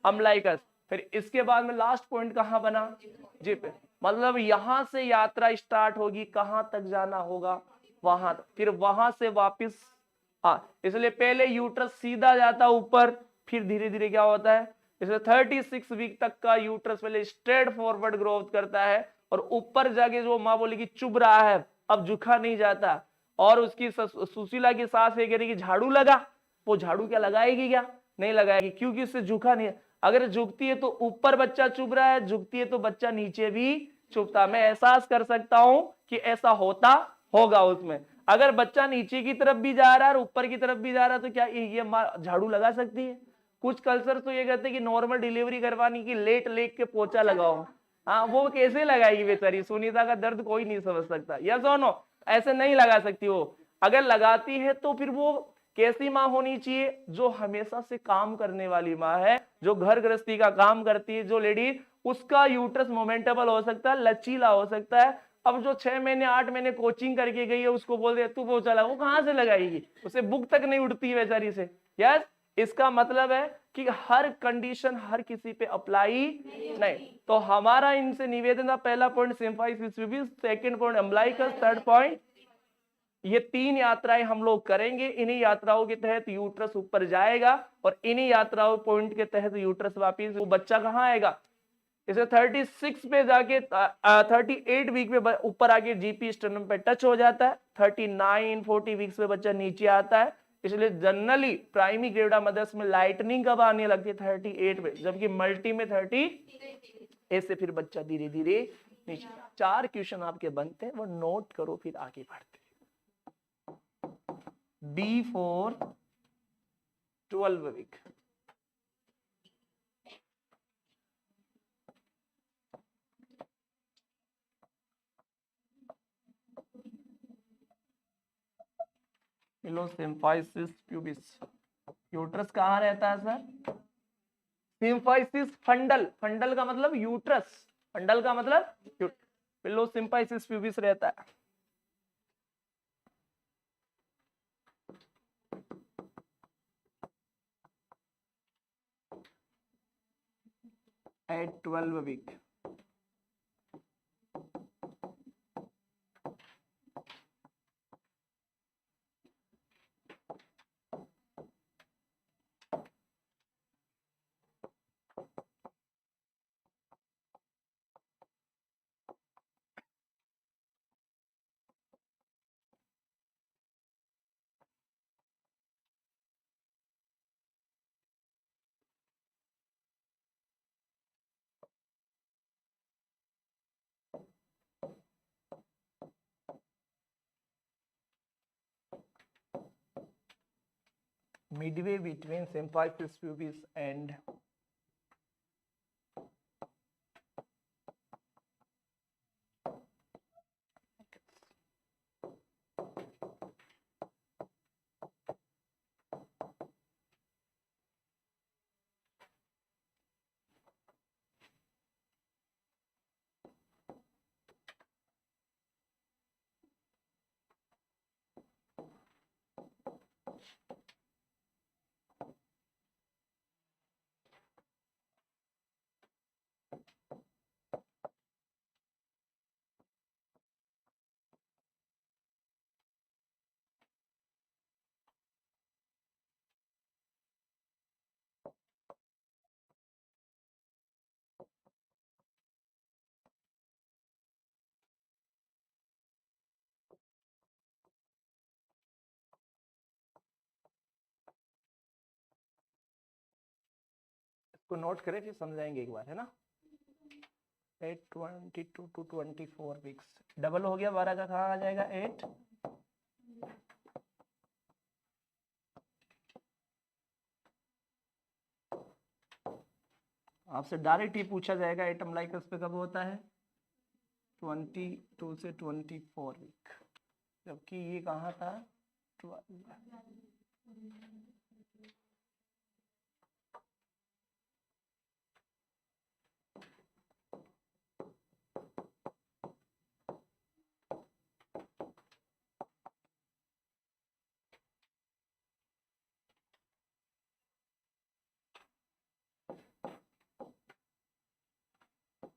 Speaker 1: अम्लाइकस। फिर इसके बाद में लास्ट पॉइंट कहां बना, जिप। मतलब यहां से यात्रा स्टार्ट होगी, कहां तक जाना होगा, वहां तक, फिर वहां से वापस। हाँ, इसलिए पहले यूट्रस सीधा जाता ऊपर, फिर धीरे धीरे क्या होता है, इसलिए 36 वीक तक का यूट्रस पहले स्ट्रेट फॉरवर्ड ग्रोथ करता है, और ऊपर जाके जो माँ बोलेगी चुभ रहा है, अब झुका नहीं जाता, और उसकी सुशीला की सांस ये कह रही कि झाड़ू लगा, वो झाड़ू क्या लगाएगी, क्या नहीं लगाएगी, क्योंकि उससे झुका नहीं। अगर झुकती है तो ऊपर बच्चा चुभ रहा है, झुकती है तो बच्चा नीचे भी चुभता। मैं एहसास कर सकता हूं कि ऐसा होता होगा उसमें। अगर बच्चा नीचे की तरफ भी जा रहा है और ऊपर की तरफ भी जा रहा है तो क्या ये झाड़ू लगा सकती है। कुछ कल्चर तो ये कहते हैं कि नॉर्मल डिलीवरी करवाने की लेट के पोछा लगाओ। हाँ, वो कैसे लगाएगी बेचारी, सुनीता का दर्द कोई नहीं समझ सकता, यस और नो, ऐसे नहीं लगा सकती वो। अगर लगाती है तो फिर वो कैसी माँ होनी चाहिए, जो हमेशा से काम करने वाली माँ है, जो घर गृहस्थी का काम करती है, जो लेडी, उसका यूट्रस मोमेंटेबल हो सकता है, लचीला हो सकता है। अब जो 6 महीने 8 महीने कोचिंग करके गई है, उसको बोल दे तू पोछा लगा, वो कहां से लगाएगी, उसे बुक तक नहीं उठती है बेचारी से, यस। इसका मतलब है कि हर कंडीशन हर किसी पे अप्लाई नहीं। तो हमारा इनसे निवेदन था, पहला point symphysis pubis, second point umbilicus, third point, ये 3 यात्राएं हम लोग करेंगे। इन्हीं यात्राओं के तहत यूट्रस ऊपर जाएगा, और इन्हीं यात्राओं पॉइंट के तहत यूट्रस वापिस, वो बच्चा कहाँ आएगा, इसे 36 पे जाके 38 वीक में ऊपर आके जीपी स्टर्नम पे टच हो जाता है, 39 40 वीक्स पे बच्चा नीचे आता है। इसलिए जनरली प्राइमरी ग्रेविडा मदर्स में लाइटनिंग कब आने लगती है 38 पे, जबकि मल्टी में 30। ऐसे फिर बच्चा धीरे धीरे नीचे। 4 क्वेश्चन आपके बनते हैं, वो नोट करो फिर आगे बढ़ते। D for 12 week. Symphysis pubis. Uterus कहाँ रहता है सर? सिम्फाइसिस फंडल, फंडल का मतलब यूट्रस, फंडल का मतलब पिलो सिम्फाइसिस प्यूबिस रहता है। At 12 week. Midway between symphysis pubis and को नोट करें फिर समझाएंगे एक बार, है ना। 822 to 24 वीक्स। डबल हो गया 12 का, कहाँ आ जाएगा 8। आपसे डायरेक्ट ही पूछा जाएगा एटम लाइकस पे कब होता है, 22 से 24 वीक, जबकि ये कहाँ था 12।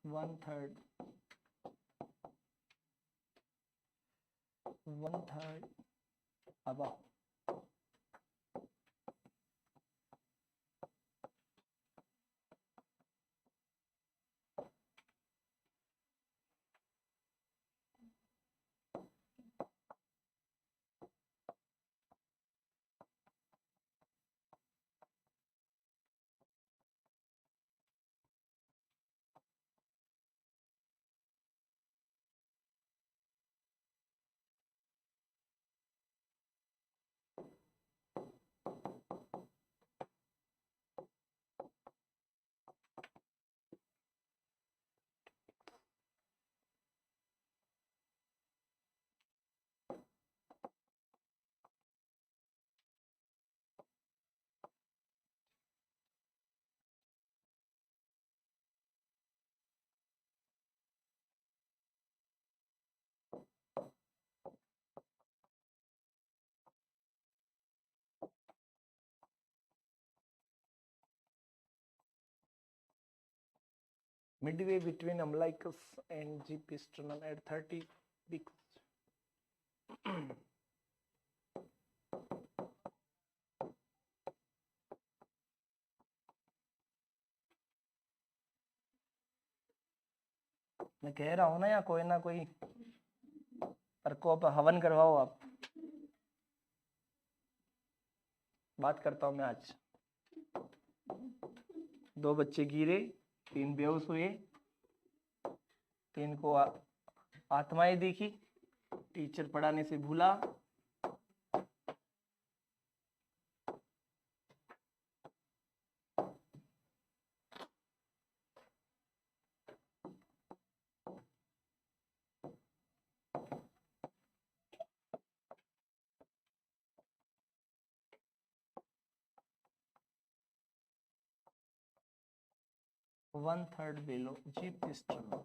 Speaker 1: 1/3 अब 'midway between umbilicus and G pistonum at 30 weeks'। मैं कह रहा हूं ना कोई प्रकोप हवन करवाओ आप। बात करता हूं मैं आज। 2 बच्चे गिरे, 3 बेहोश हुए, 3 को आत्माएं दिखी, टीचर पढ़ाने से भूला, वन थर्ड बेलो जीप पिस्टन।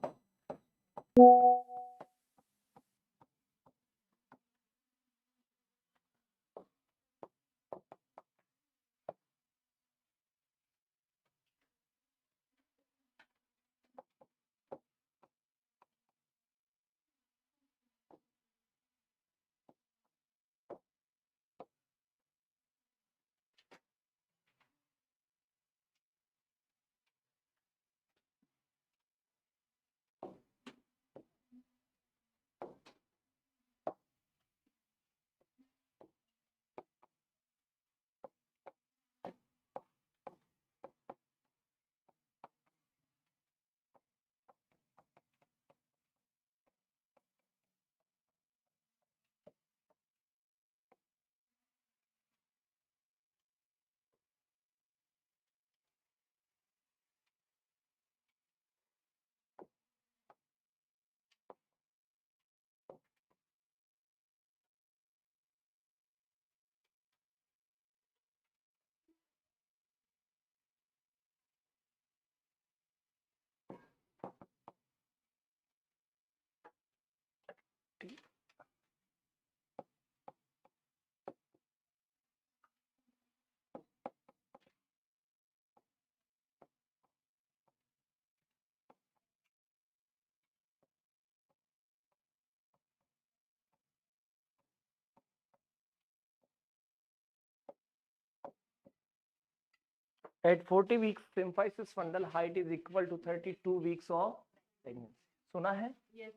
Speaker 1: At 40 weeks, symphysis fundal height is equal to 32 weeks of pregnancy. सुना है? Yes.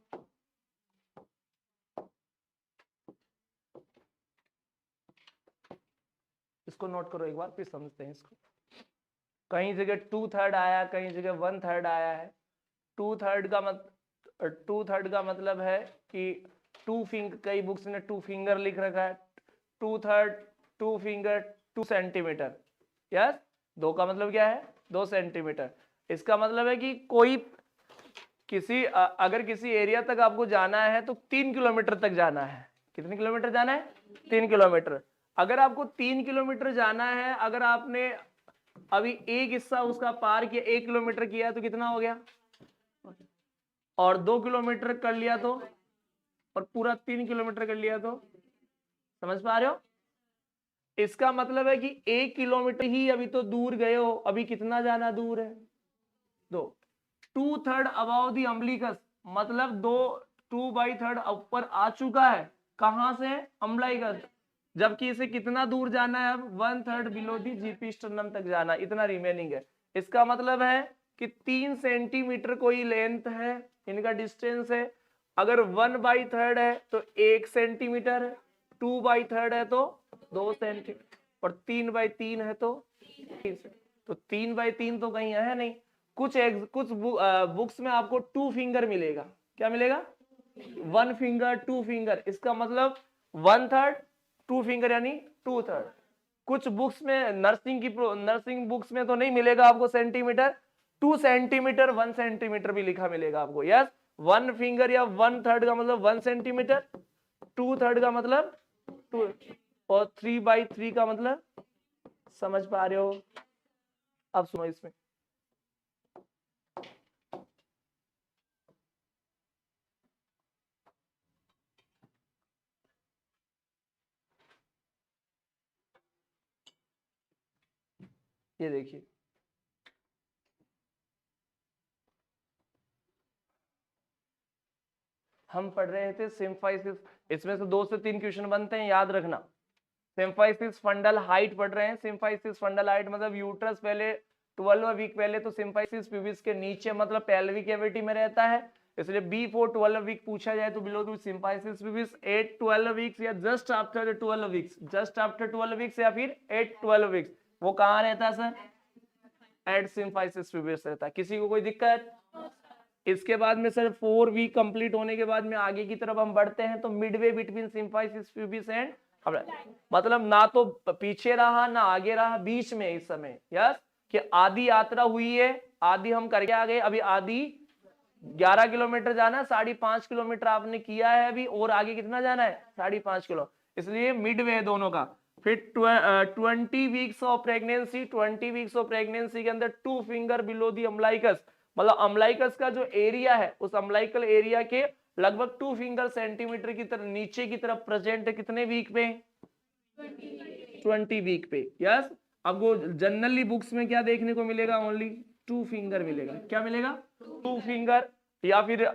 Speaker 1: इसको नोट करो एक बार, फिर समझते हैं इसको। कहीं जगह 2/3 आया, कहीं जगह 1/3 आया है। 2/3 का मतलब है कि 2 फिंगर, कई बुक्स में 2 फिंगर लिख रखा है। 2/3 2 फिंगर 2 सेंटीमीटर। यस, 2 का मतलब क्या है? 2 सेंटीमीटर। इसका मतलब है कि अगर किसी एरिया तक आपको जाना है तो 3 किलोमीटर तक जाना है। कितने किलोमीटर जाना है? 3 किलोमीटर। अगर आपको 3 किलोमीटर जाना है, अगर आपने अभी एक हिस्सा उसका पार किया, 1 किलोमीटर किया तो कितना हो गया? और 2 किलोमीटर कर लिया तो, और पूरा 3 किलोमीटर कर लिया तो, समझ पा रहे हो? इसका मतलब है कि 1 किलोमीटर ही अभी तो दूर गए हो, अभी कितना जाना दूर है? 2। 2/3 अबाव दी अम्बलिकस, मतलब 2/3 ऊपर आ चुका है। कहां से? अम्बलिकस। जबकि इसे कितना दूर जाना है? अब 1/3 बिलो दी जीपी स्टर्नम तक जाना, इतना रिमेनिंग है। इसका मतलब है कि 3 सेंटीमीटर कोई लेंथ है, इनका डिस्टेंस है। अगर 1/3 है तो 1 सेंटीमीटर है, 2/3 है तो 2 सेंटीमीटर, और 3/3 है तो 3/3 तो कहीं है नहीं। कुछ बुक्स में आपको 2 फिंगर मिलेगा। क्या मिलेगा? 1 फिंगर 2 फिंगर। इसका मतलब 1/3 2 फिंगर यानी 2/3। कुछ बुक्स में नर्सिंग बुक्स में तो नहीं मिलेगा आपको सेंटीमीटर। 2 सेंटीमीटर 1 सेंटीमीटर भी लिखा मिलेगा आपको। यस, 1 फिंगर या 1/3 का मतलब 1 सेंटीमीटर, 2/3 का मतलब 2, और 3/3 का मतलब, समझ पा रहे हो? अब सुनो इसमें, ये देखिए, हम पढ़ रहे थे सिम्फाइसिस। इसमें से 2 से 3 क्वेश्चन बनते हैं, याद रखना। सिम्फाइसिस फंडल हाइट पढ़ रहे हैं। सिम्फाइसिस फंडल हाइट मतलब यूट्रस पहले 12वां वीक पहले तो सिम्फाइसिस प्यूबिस के नीचे मतलब पेल्विक कैविटी में रहता है। इसलिए बिफोर 12 वीक पूछा जाए तो below the symphysis pubis at 12 weeks या just after 12 weeks, just after 12 weeks या फिर एट 12 वीक्स, वो कहाँ रहता है सर? एट सिंपाइसिस प्यूबिस रहता है। किसी को कोई दिक्कत? इसके बाद में सर 4 वीक कंप्लीट होने के बाद में आगे की तरफ हम बढ़ते हैं तो मिडवे बिटवीन सिंपाइसिस प्यूबिस एंड, मतलब ना तो पीछे रहा ना आगे रहा, बीच में इस समय, यस, कि आधी यात्रा हुई है, आधी हम करके आ गए, अभी आधी 11 किलोमीटर जाना है, 5.5 किलोमीटर आपने किया है अभी, और आगे कितना जाना है? 5.5 किलो, इसलिए मिडवे है दोनों का। फिर 20 weeks of pregnancy, 20 weeks of pregnancy के अंदर 2 फिंगर बिलो दी अम्लाइकस, मतलब अम्लाइकस का जो एरिया है उस अम्लाइकल एरिया के लगभग 2 फिंगर सेंटीमीटर की तरफ नीचे की तरफ प्रेजेंट है। कितने वीक पे? 20 वीक पे, यस। अब वो जनरली बुक्स में क्या देखने को मिलेगा? ओनली 2 फिंगर मिलेगा। क्या मिलेगा? 2 फिंगर। या फिर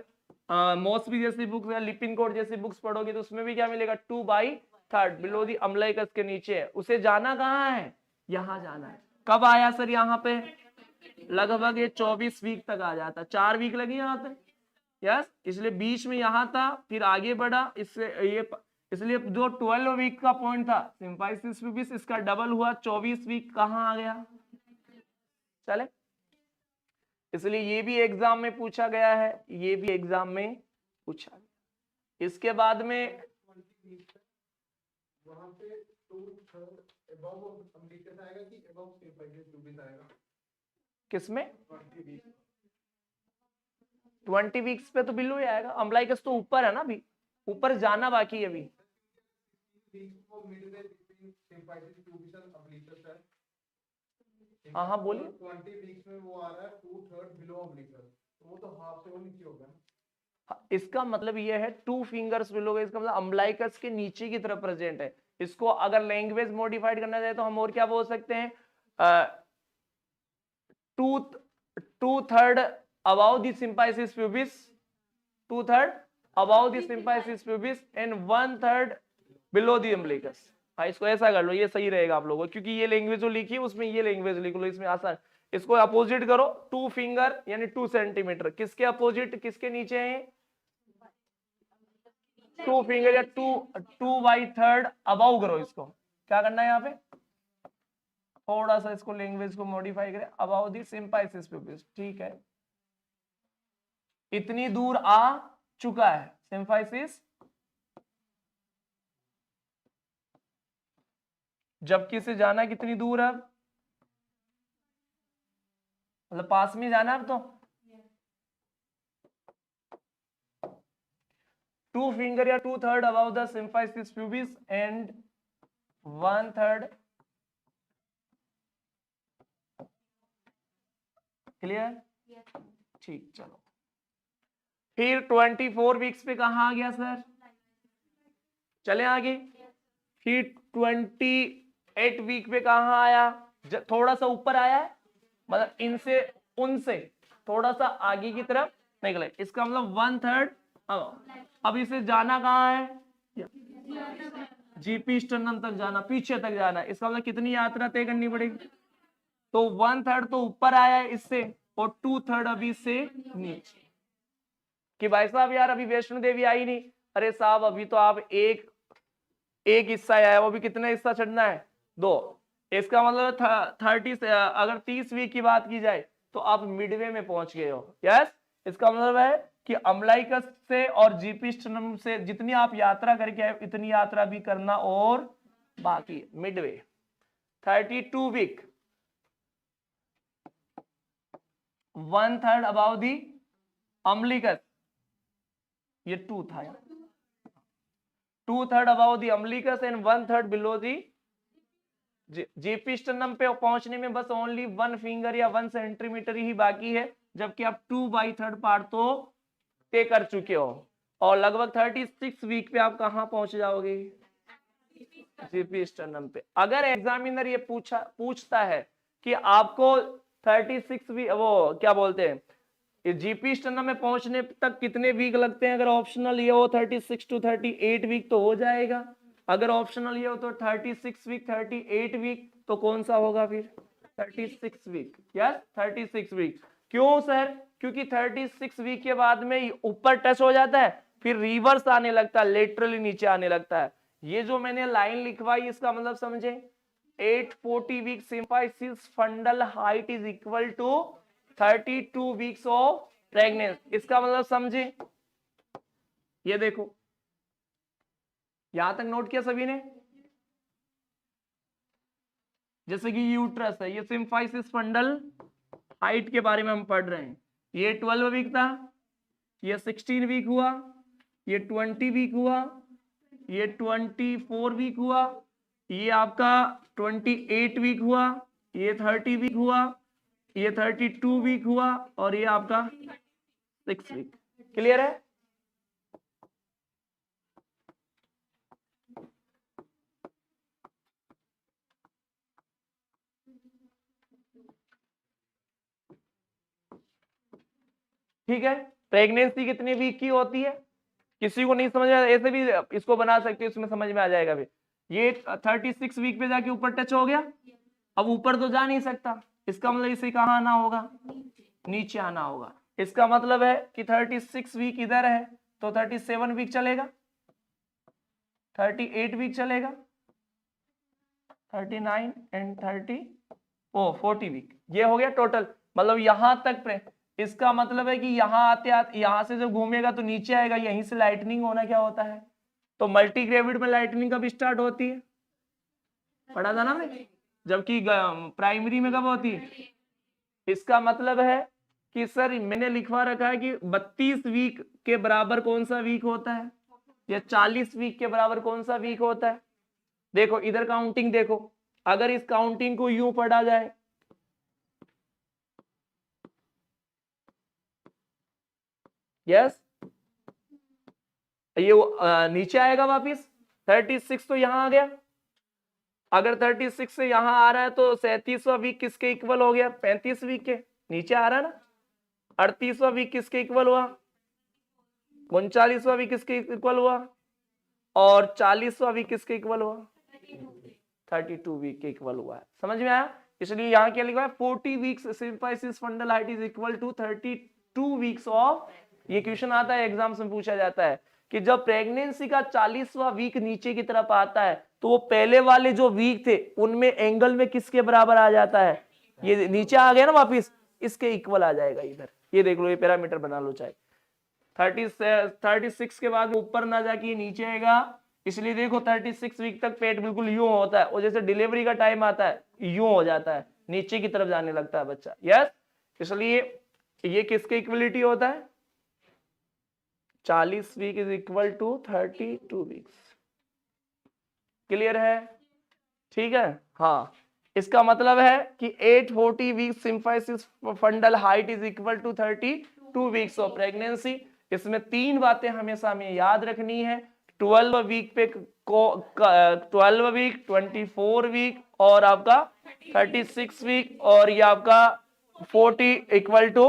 Speaker 1: मॉसबी जैसी बुक्स या लिपिनकोट जैसी बुक्स पढ़ोगे तो उसमें भी क्या मिलेगा? 2/3 बिलो दी अम्लाइकस के नीचे है। उसे जाना कहाँ है? यहाँ जाना है। कब आया सर यहाँ पे? लगभग ये 24 वीक तक आ जाता, 4 वीक लगी यहाँ तक, यस। इसलिए बीच में यहाँ था, फिर आगे बढ़ा, इससे ये, इसलिए जो 12 वीक का पॉइंट था सिंपाइसिस प्यूबिस, इसका डबल हुआ, 24 वीक कहाँ आ गया? चले, इसलिए ये भी एग्जाम में पूछा गया है, ये भी एग्जाम में पूछा गया। इसके बाद में वहां पे 2/3 किसमें? 20 वीक्स पे तो बिलो ही आएगा। अम्लाइकस तो ऊपर है ना, अभी ऊपर जाना बाकी है अभी। हाँ हाँ बोलिए। 20 वीक्स में वो आ रहा है 2/3 बिलो अम्लाइकस, वो तो हाफ से वो नीचे हो गया। इसका मतलब ये है 2 फिंगर्स बिलो, इसका मतलब अम्लाइकस के नीचे की तरफ प्रेजेंट है। इसको अगर लैंग्वेज मॉडिफाइड करना चाहे तो हम और क्या बोल सकते हैं? 2/3 above the symphysis pubis, 2/3 above the symphysis pubis and 1/3 below the umbilicus। हाँ, इसको ऐसा कर लो, ये सही रहेगा आप लोगों को, क्योंकि ये लैंग्वेज जो लिखी है उसमें ये लैंग्वेज लिख लो, इसमें आसान। इसको अपोजिट करो, 2 फिंगर यानी 2 सेंटीमीटर, किसके अपोजिट, किसके नीचे है? 2 फिंगर या 2/3 अबाउ करो। इसको क्या करना है यहाँ पे? थोड़ा सा इसको लैंग्वेज को मॉडिफाई करें, अबाउ दी सिंपाइसिस प्यूबिस, ठीक है। इतनी दूर आ चुका है सिंपाइसिस, जबकि से जाना कितनी दूर है? मतलब पास में जाना है अब तो। 2 फिंगर या 2/3 about the symphysis pubis and 1/3, clear? ठीक, चलो। फिर 24 वीक्स पे कहां आ गया सर? चले आगे। फिर 28 वीक पे कहां आया? थोड़ा सा ऊपर आया है, मतलब इनसे उनसे थोड़ा सा आगे की तरफ निकले, इसका मतलब 1/3। अब इसे जाना कहां है? जीपी स्टर्नम तक जाना, पीछे तक जाना। इसका मतलब कितनी यात्रा तय करनी पड़ेगी? तो 1/3 तो ऊपर आया है इससे, और 2/3 अभी से नीचे। कि भाई साहब यार अभी वैष्णो देवी आई नहीं, अरे साहब अभी तो आप एक हिस्सा आया, वो भी कितना हिस्सा चढ़ना है? 2। इसका मतलब 30 से, अगर 30 वीक की बात की जाए तो आप मिडवे में पहुंच गए हो, यस। इसका मतलब है कि अम्लाइकस से और जीपी स्टर्नम से जितनी आप यात्रा करके आए इतनी यात्रा भी करना और बाकी। Midway 32 week, 1/3 above the umbilicus, ये 2 था, 2/3 above the umbilicus and 1/3 below the xiphisternum पे पहुंचने में बस ओनली 1 फिंगर या 1 सेंटीमीटर ही बाकी है, जबकि आप 2/3 पार्ट तो तय कर चुके हो। और लगभग 36 वीक पे आप कहां पहुंच जाओगे? जीपी स्टर्नम पे। अगर एग्जामिनर ये पूछता है कि आपको 36 वीक, वो क्या बोलते हैं, जीपी स्टर्नम में पहुंचने तक कितने वीक लगते हैं, अगर ऑप्शनल ये हो 36 to 38 वीक तो हो जाएगा। अगर ऑप्शनल ये हो तो 36 वीक 38 वीक, तो कौन सा होगा फिर? 36 वीक, यस 36 वीक। क्यों सर? क्योंकि 36 वीक के बाद में ऊपर टच हो जाता है, फिर रिवर्स आने लगता है, लेटरली नीचे आने लगता है। ये जो मैंने लाइन लिखवाई इसका मतलब समझे, 840 week symphysis fundal height is equal to 32 weeks of pregnancy. इसका मतलब समझे, ये देखो यहां तक नोट किया सभी ने? जैसे कि यूट्रस है, ये सिम्फाइसिस फंडल हाइट के बारे में हम पढ़ रहे हैं। ये 12 वीक था, ये 16 वीक हुआ, ये 20 वीक हुआ, ये 24 वीक हुआ, ये आपका 28 वीक हुआ, ये 30 वीक हुआ, ये 32 वीक हुआ, और ये आपका 6 वीक। क्लियर है? ठीक है। प्रेगनेंसी कितने वीक की होती है? किसी को नहीं समझ में, ऐसे भी इसको बना सकते हो, इसमें समझ में आ जाएगा भी। ये 36 वीक पे जाके ऊपर टच हो गया, अब ऊपर तो जा नहीं सकता, इसका मतलब इसे कहाँ आना होगा? नीचे आना होगा। इसका मतलब है कि 36 वीक इधर है तो 37 वीक चलेगा, 38 वीक चलेगा, 39 एंड 40 वीक। ये हो गया टोटल, मतलब यहां तक। इसका मतलब है कि यहां आते आते यहां से जब घूमेगा तो नीचे आएगा, यहीं से लाइटनिंग होना क्या होता है? तो मल्टीग्रेविड में लाइटनिंग कब स्टार्ट होती है? पढ़ा था ना मैं। जबकि प्राइमरी में कब होती है? इसका मतलब है कि सर मैंने लिखवा रखा है कि 32 वीक के बराबर कौन सा वीक होता है, या 40 वीक के बराबर कौन सा वीक होता है। देखो इधर काउंटिंग देखो, अगर इस काउंटिंग को यूं पढ़ा जाए, यस, ये नीचे आएगा वापिस। 36 तो यहां आ गया, अगर 36 से यहां आ रहा है तो 37वां वीक किसके इक्वल हो गया? 35 वीक के। नीचे आ रहा है ना। 38वां वीक किसके इक्वल हुआ? 39वां वीक किसके इक्वल हुआ? और 40वां वीक किसके इक्वल हुआ? 32 वीक के इक्वल हुआ है। समझ में आया? इसलिए यहां क्या लिखा है? 40 weeks symphysis fundal height is equal to 32 weeks of. ये क्वेश्चन आता है एग्जाम्स में, पूछा जाता है कि जब प्रेगनेंसी का 40वां वीक नीचे की तरफ आता है तो वो पहले वाले जो वीक थे उनमें एंगल में किसके बराबर आ जाता है? ये नीचे आ गया ना वापिस, इसके इक्वल आ जाएगा इधर। ये देख लो, ये पैरामीटर बना लो चाहे। 36 के बाद ऊपर ना जाके नीचे आएगा, इसलिए देखो 36 वीक तक पेट बिल्कुल यूं होता है, और जैसे डिलीवरी का टाइम आता है यूं हो जाता है, नीचे की तरफ जाने लगता है बच्चा। यस, इसलिए ये किसके इक्वलिटी होता है? 40 week is equal to 32 weeks. Clear है? ठीक है। हाँ, इसका मतलब है कि 840 weeks symphysis fundal height is equal to 32 weeks of pregnancy. इसमें 3 बातें हमेशा हमें याद रखनी है। 12 वीक पे 12 वीक, 24 वीक, और आपका 36 वीक, और ये आपका 40 इक्वल टू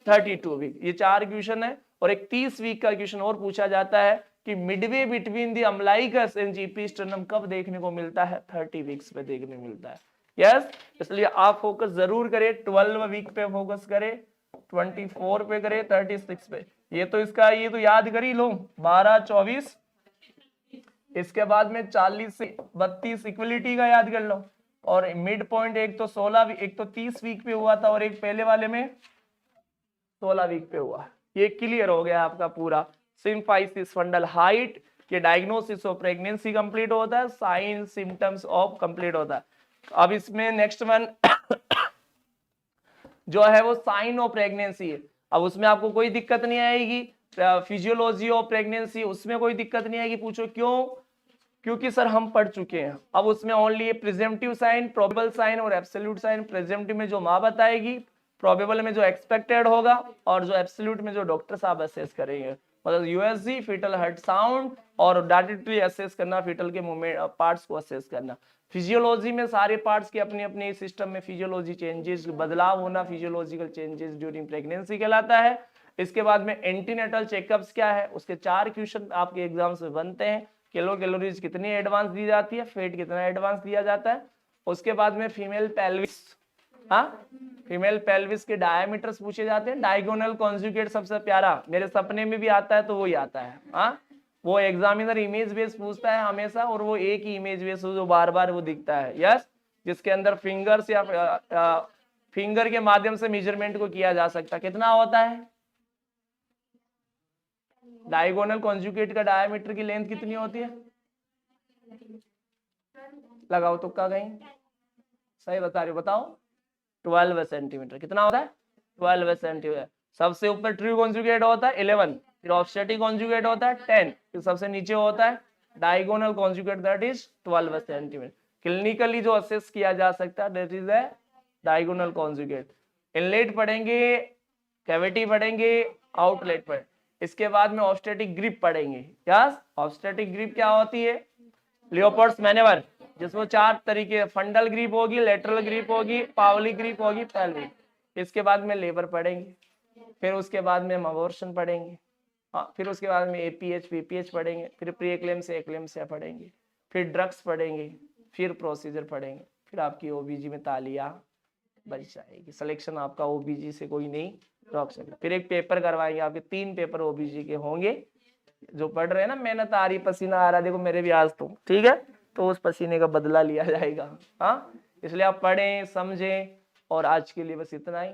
Speaker 1: 32 वीक। ये 4 क्वेश्चन है। और एक 30 वीक का क्वेश्चन और पूछा जाता है कि midway between the umbilicus and xiphisternum कब देखने को मिलता है? 30 वीक्स पे देखने को मिलता है। यस, इसलिए आप फोकस जरूर करें, 12 वीक पे फोकस करें, 24 पे करें, 36 पे। ये तो इसका ये तो याद कर ही लो, 12, 24, इसके बाद में 40 से 32 इक्वलिटी का याद कर लो। और मिड पॉइंट एक तो 16, एक तो 30 वीक पे हुआ था, और एक पहले वाले में 16 वीक पे हुआ। ये क्लियर हो गया आपका पूरा सिम्फाइसिस फंडल हाइट। ये डायग्नोसिस ऑफ प्रेगनेंसी कंप्लीट होता है, साइन सिम्टम्स ऑफ कंप्लीट होता है। अब इसमें नेक्स्ट वन जो है वो साइन ऑफ प्रेगनेंसी है। अब उसमें आपको कोई दिक्कत नहीं आएगी। फिजियोलॉजी ऑफ प्रेगनेंसी, उसमें कोई दिक्कत नहीं आएगी। पूछो क्यों? क्योंकि सर हम पढ़ चुके हैं। अब उसमें ओनली प्रिजेम्पटिव साइन, प्रोबेबल साइन और एब्सोल्यूट साइन। प्रिजेम्पटिव में जो माँ बताएगी, प्रोबेबल में जो एक्सपेक्टेड होगा, और जो एब्सोल्यूट में जो डॉक्टर साहब असेस करेंगे, मतलब यूएसजी, फीटल हार्ट साउंड, और डायरेक्टली असेस करना फीटल के मूवमेंट पार्ट्स को असेस करना। फिजियोलॉजी में सारे पार्ट्स की अपने अपने सिस्टम में फिजियोलॉजी चेंजेस, बदलाव होना, फिजियोलॉजिकल चेंजेस ड्यूरिंग प्रेगनेंसी कहलाता है। इसके बाद में एंटीनेटल चेकअप्स क्या है, उसके 4 क्वेश्चन आपके एग्जाम्स में बनते हैं। किलो कैलोरीज कितनी एडवांस दी जाती है, फैट कितना एडवांस दिया जाता है। उसके बाद में फीमेल पेल्विस हाँ, फीमेल पेल्विस के डायमीटर्स पूछे जाते हैं। डायगोनल कॉन्जुगेट सबसे प्यारा, मेरे सपने में भी आता है तो वही आता है। हाँ, वो एग्जामिनर इमेज बेस पूछता है हमेशा, और वो एक ही इमेज बेस जो बार बार वो दिखता है। यस, जिसके अंदर फिंगर्स या फिंगर के माध्यम से मेजरमेंट को किया जा सकता है। कितना होता है डायगोनल कॉन्जुगेट का? डायमीटर की लेंथ कितनी होती है? लगाओ तुक्का कहीं, सही बता रही हो, बताओ। 12 सेंटीमीटर। कितना होता है? 12 सेंटीमीटर। सबसे ऊपर ट्रू कॉन्जुगेट होता है 11, फिर ऑफसेटिंग कॉन्जुगेट होता है 10, फिर सबसे नीचे होता है diagonal conjugate, that is 12 centimetre. Clinically जो असेस किया जा सकता है that is a diagonal conjugate. Inlet पढ़ेंगे, कैविटी पढ़ेंगे, आउटलेट पढ़ेंगे। इसके बाद में ऑब्स्टेटिक ग्रिप पढ़ेंगे। यस, ऑब्स्टेटिक ग्रिप क्या होती है? लियोपोल्ड्स मैनेवर, जिसमें 4 तरीके, फंडल ग्रिप होगी, लेटरल ग्रिप होगी, पावली ग्रिप होगी, पेल्विक। इसके बाद में लेबर पढ़ेंगे, फिर उसके बाद में अबॉर्शन पढ़ेंगे, हाँ, फिर उसके बाद में एपीएच पीपीएच पढ़ेंगे, फिर प्री एक्लेम्सिया एक्लेम्सिया पढ़ेंगे, फिर ड्रग्स पढ़ेंगे, फिर प्रोसीजर पढ़ेंगे, फिर आपकी ओबीजी में तालियां बच जाएगी। सिलेक्शन आपका ओबीजी से कोई नहीं रोक सकता। फिर एक पेपर करवाएंगे, आपके 3 पेपर ओबीजी के होंगे। जो पढ़ रहे हैं ना, मेहनत आ रही, पसीना आ रहा, देखो मेरे भी आज तो, ठीक है, तो उस पसीने का बदला लिया जाएगा। हाँ, इसलिए आप पढ़ें, समझें। और आज के लिए बस इतना ही।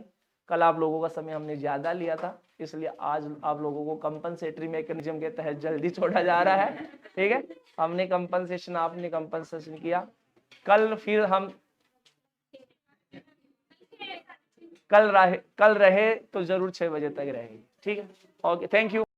Speaker 1: कल आप लोगों का समय हमने ज्यादा लिया था, इसलिए आज आप लोगों को कंपनसेटरी मैकेनिज्म के तहत जल्दी छोड़ा जा रहा है। ठीक है, हमने कंपनसेशन, आपने कंपनसेशन किया। कल फिर हम कल रहे तो जरूर 6 बजे तक रहेगी। ठीक है, ओके, थैंक यू।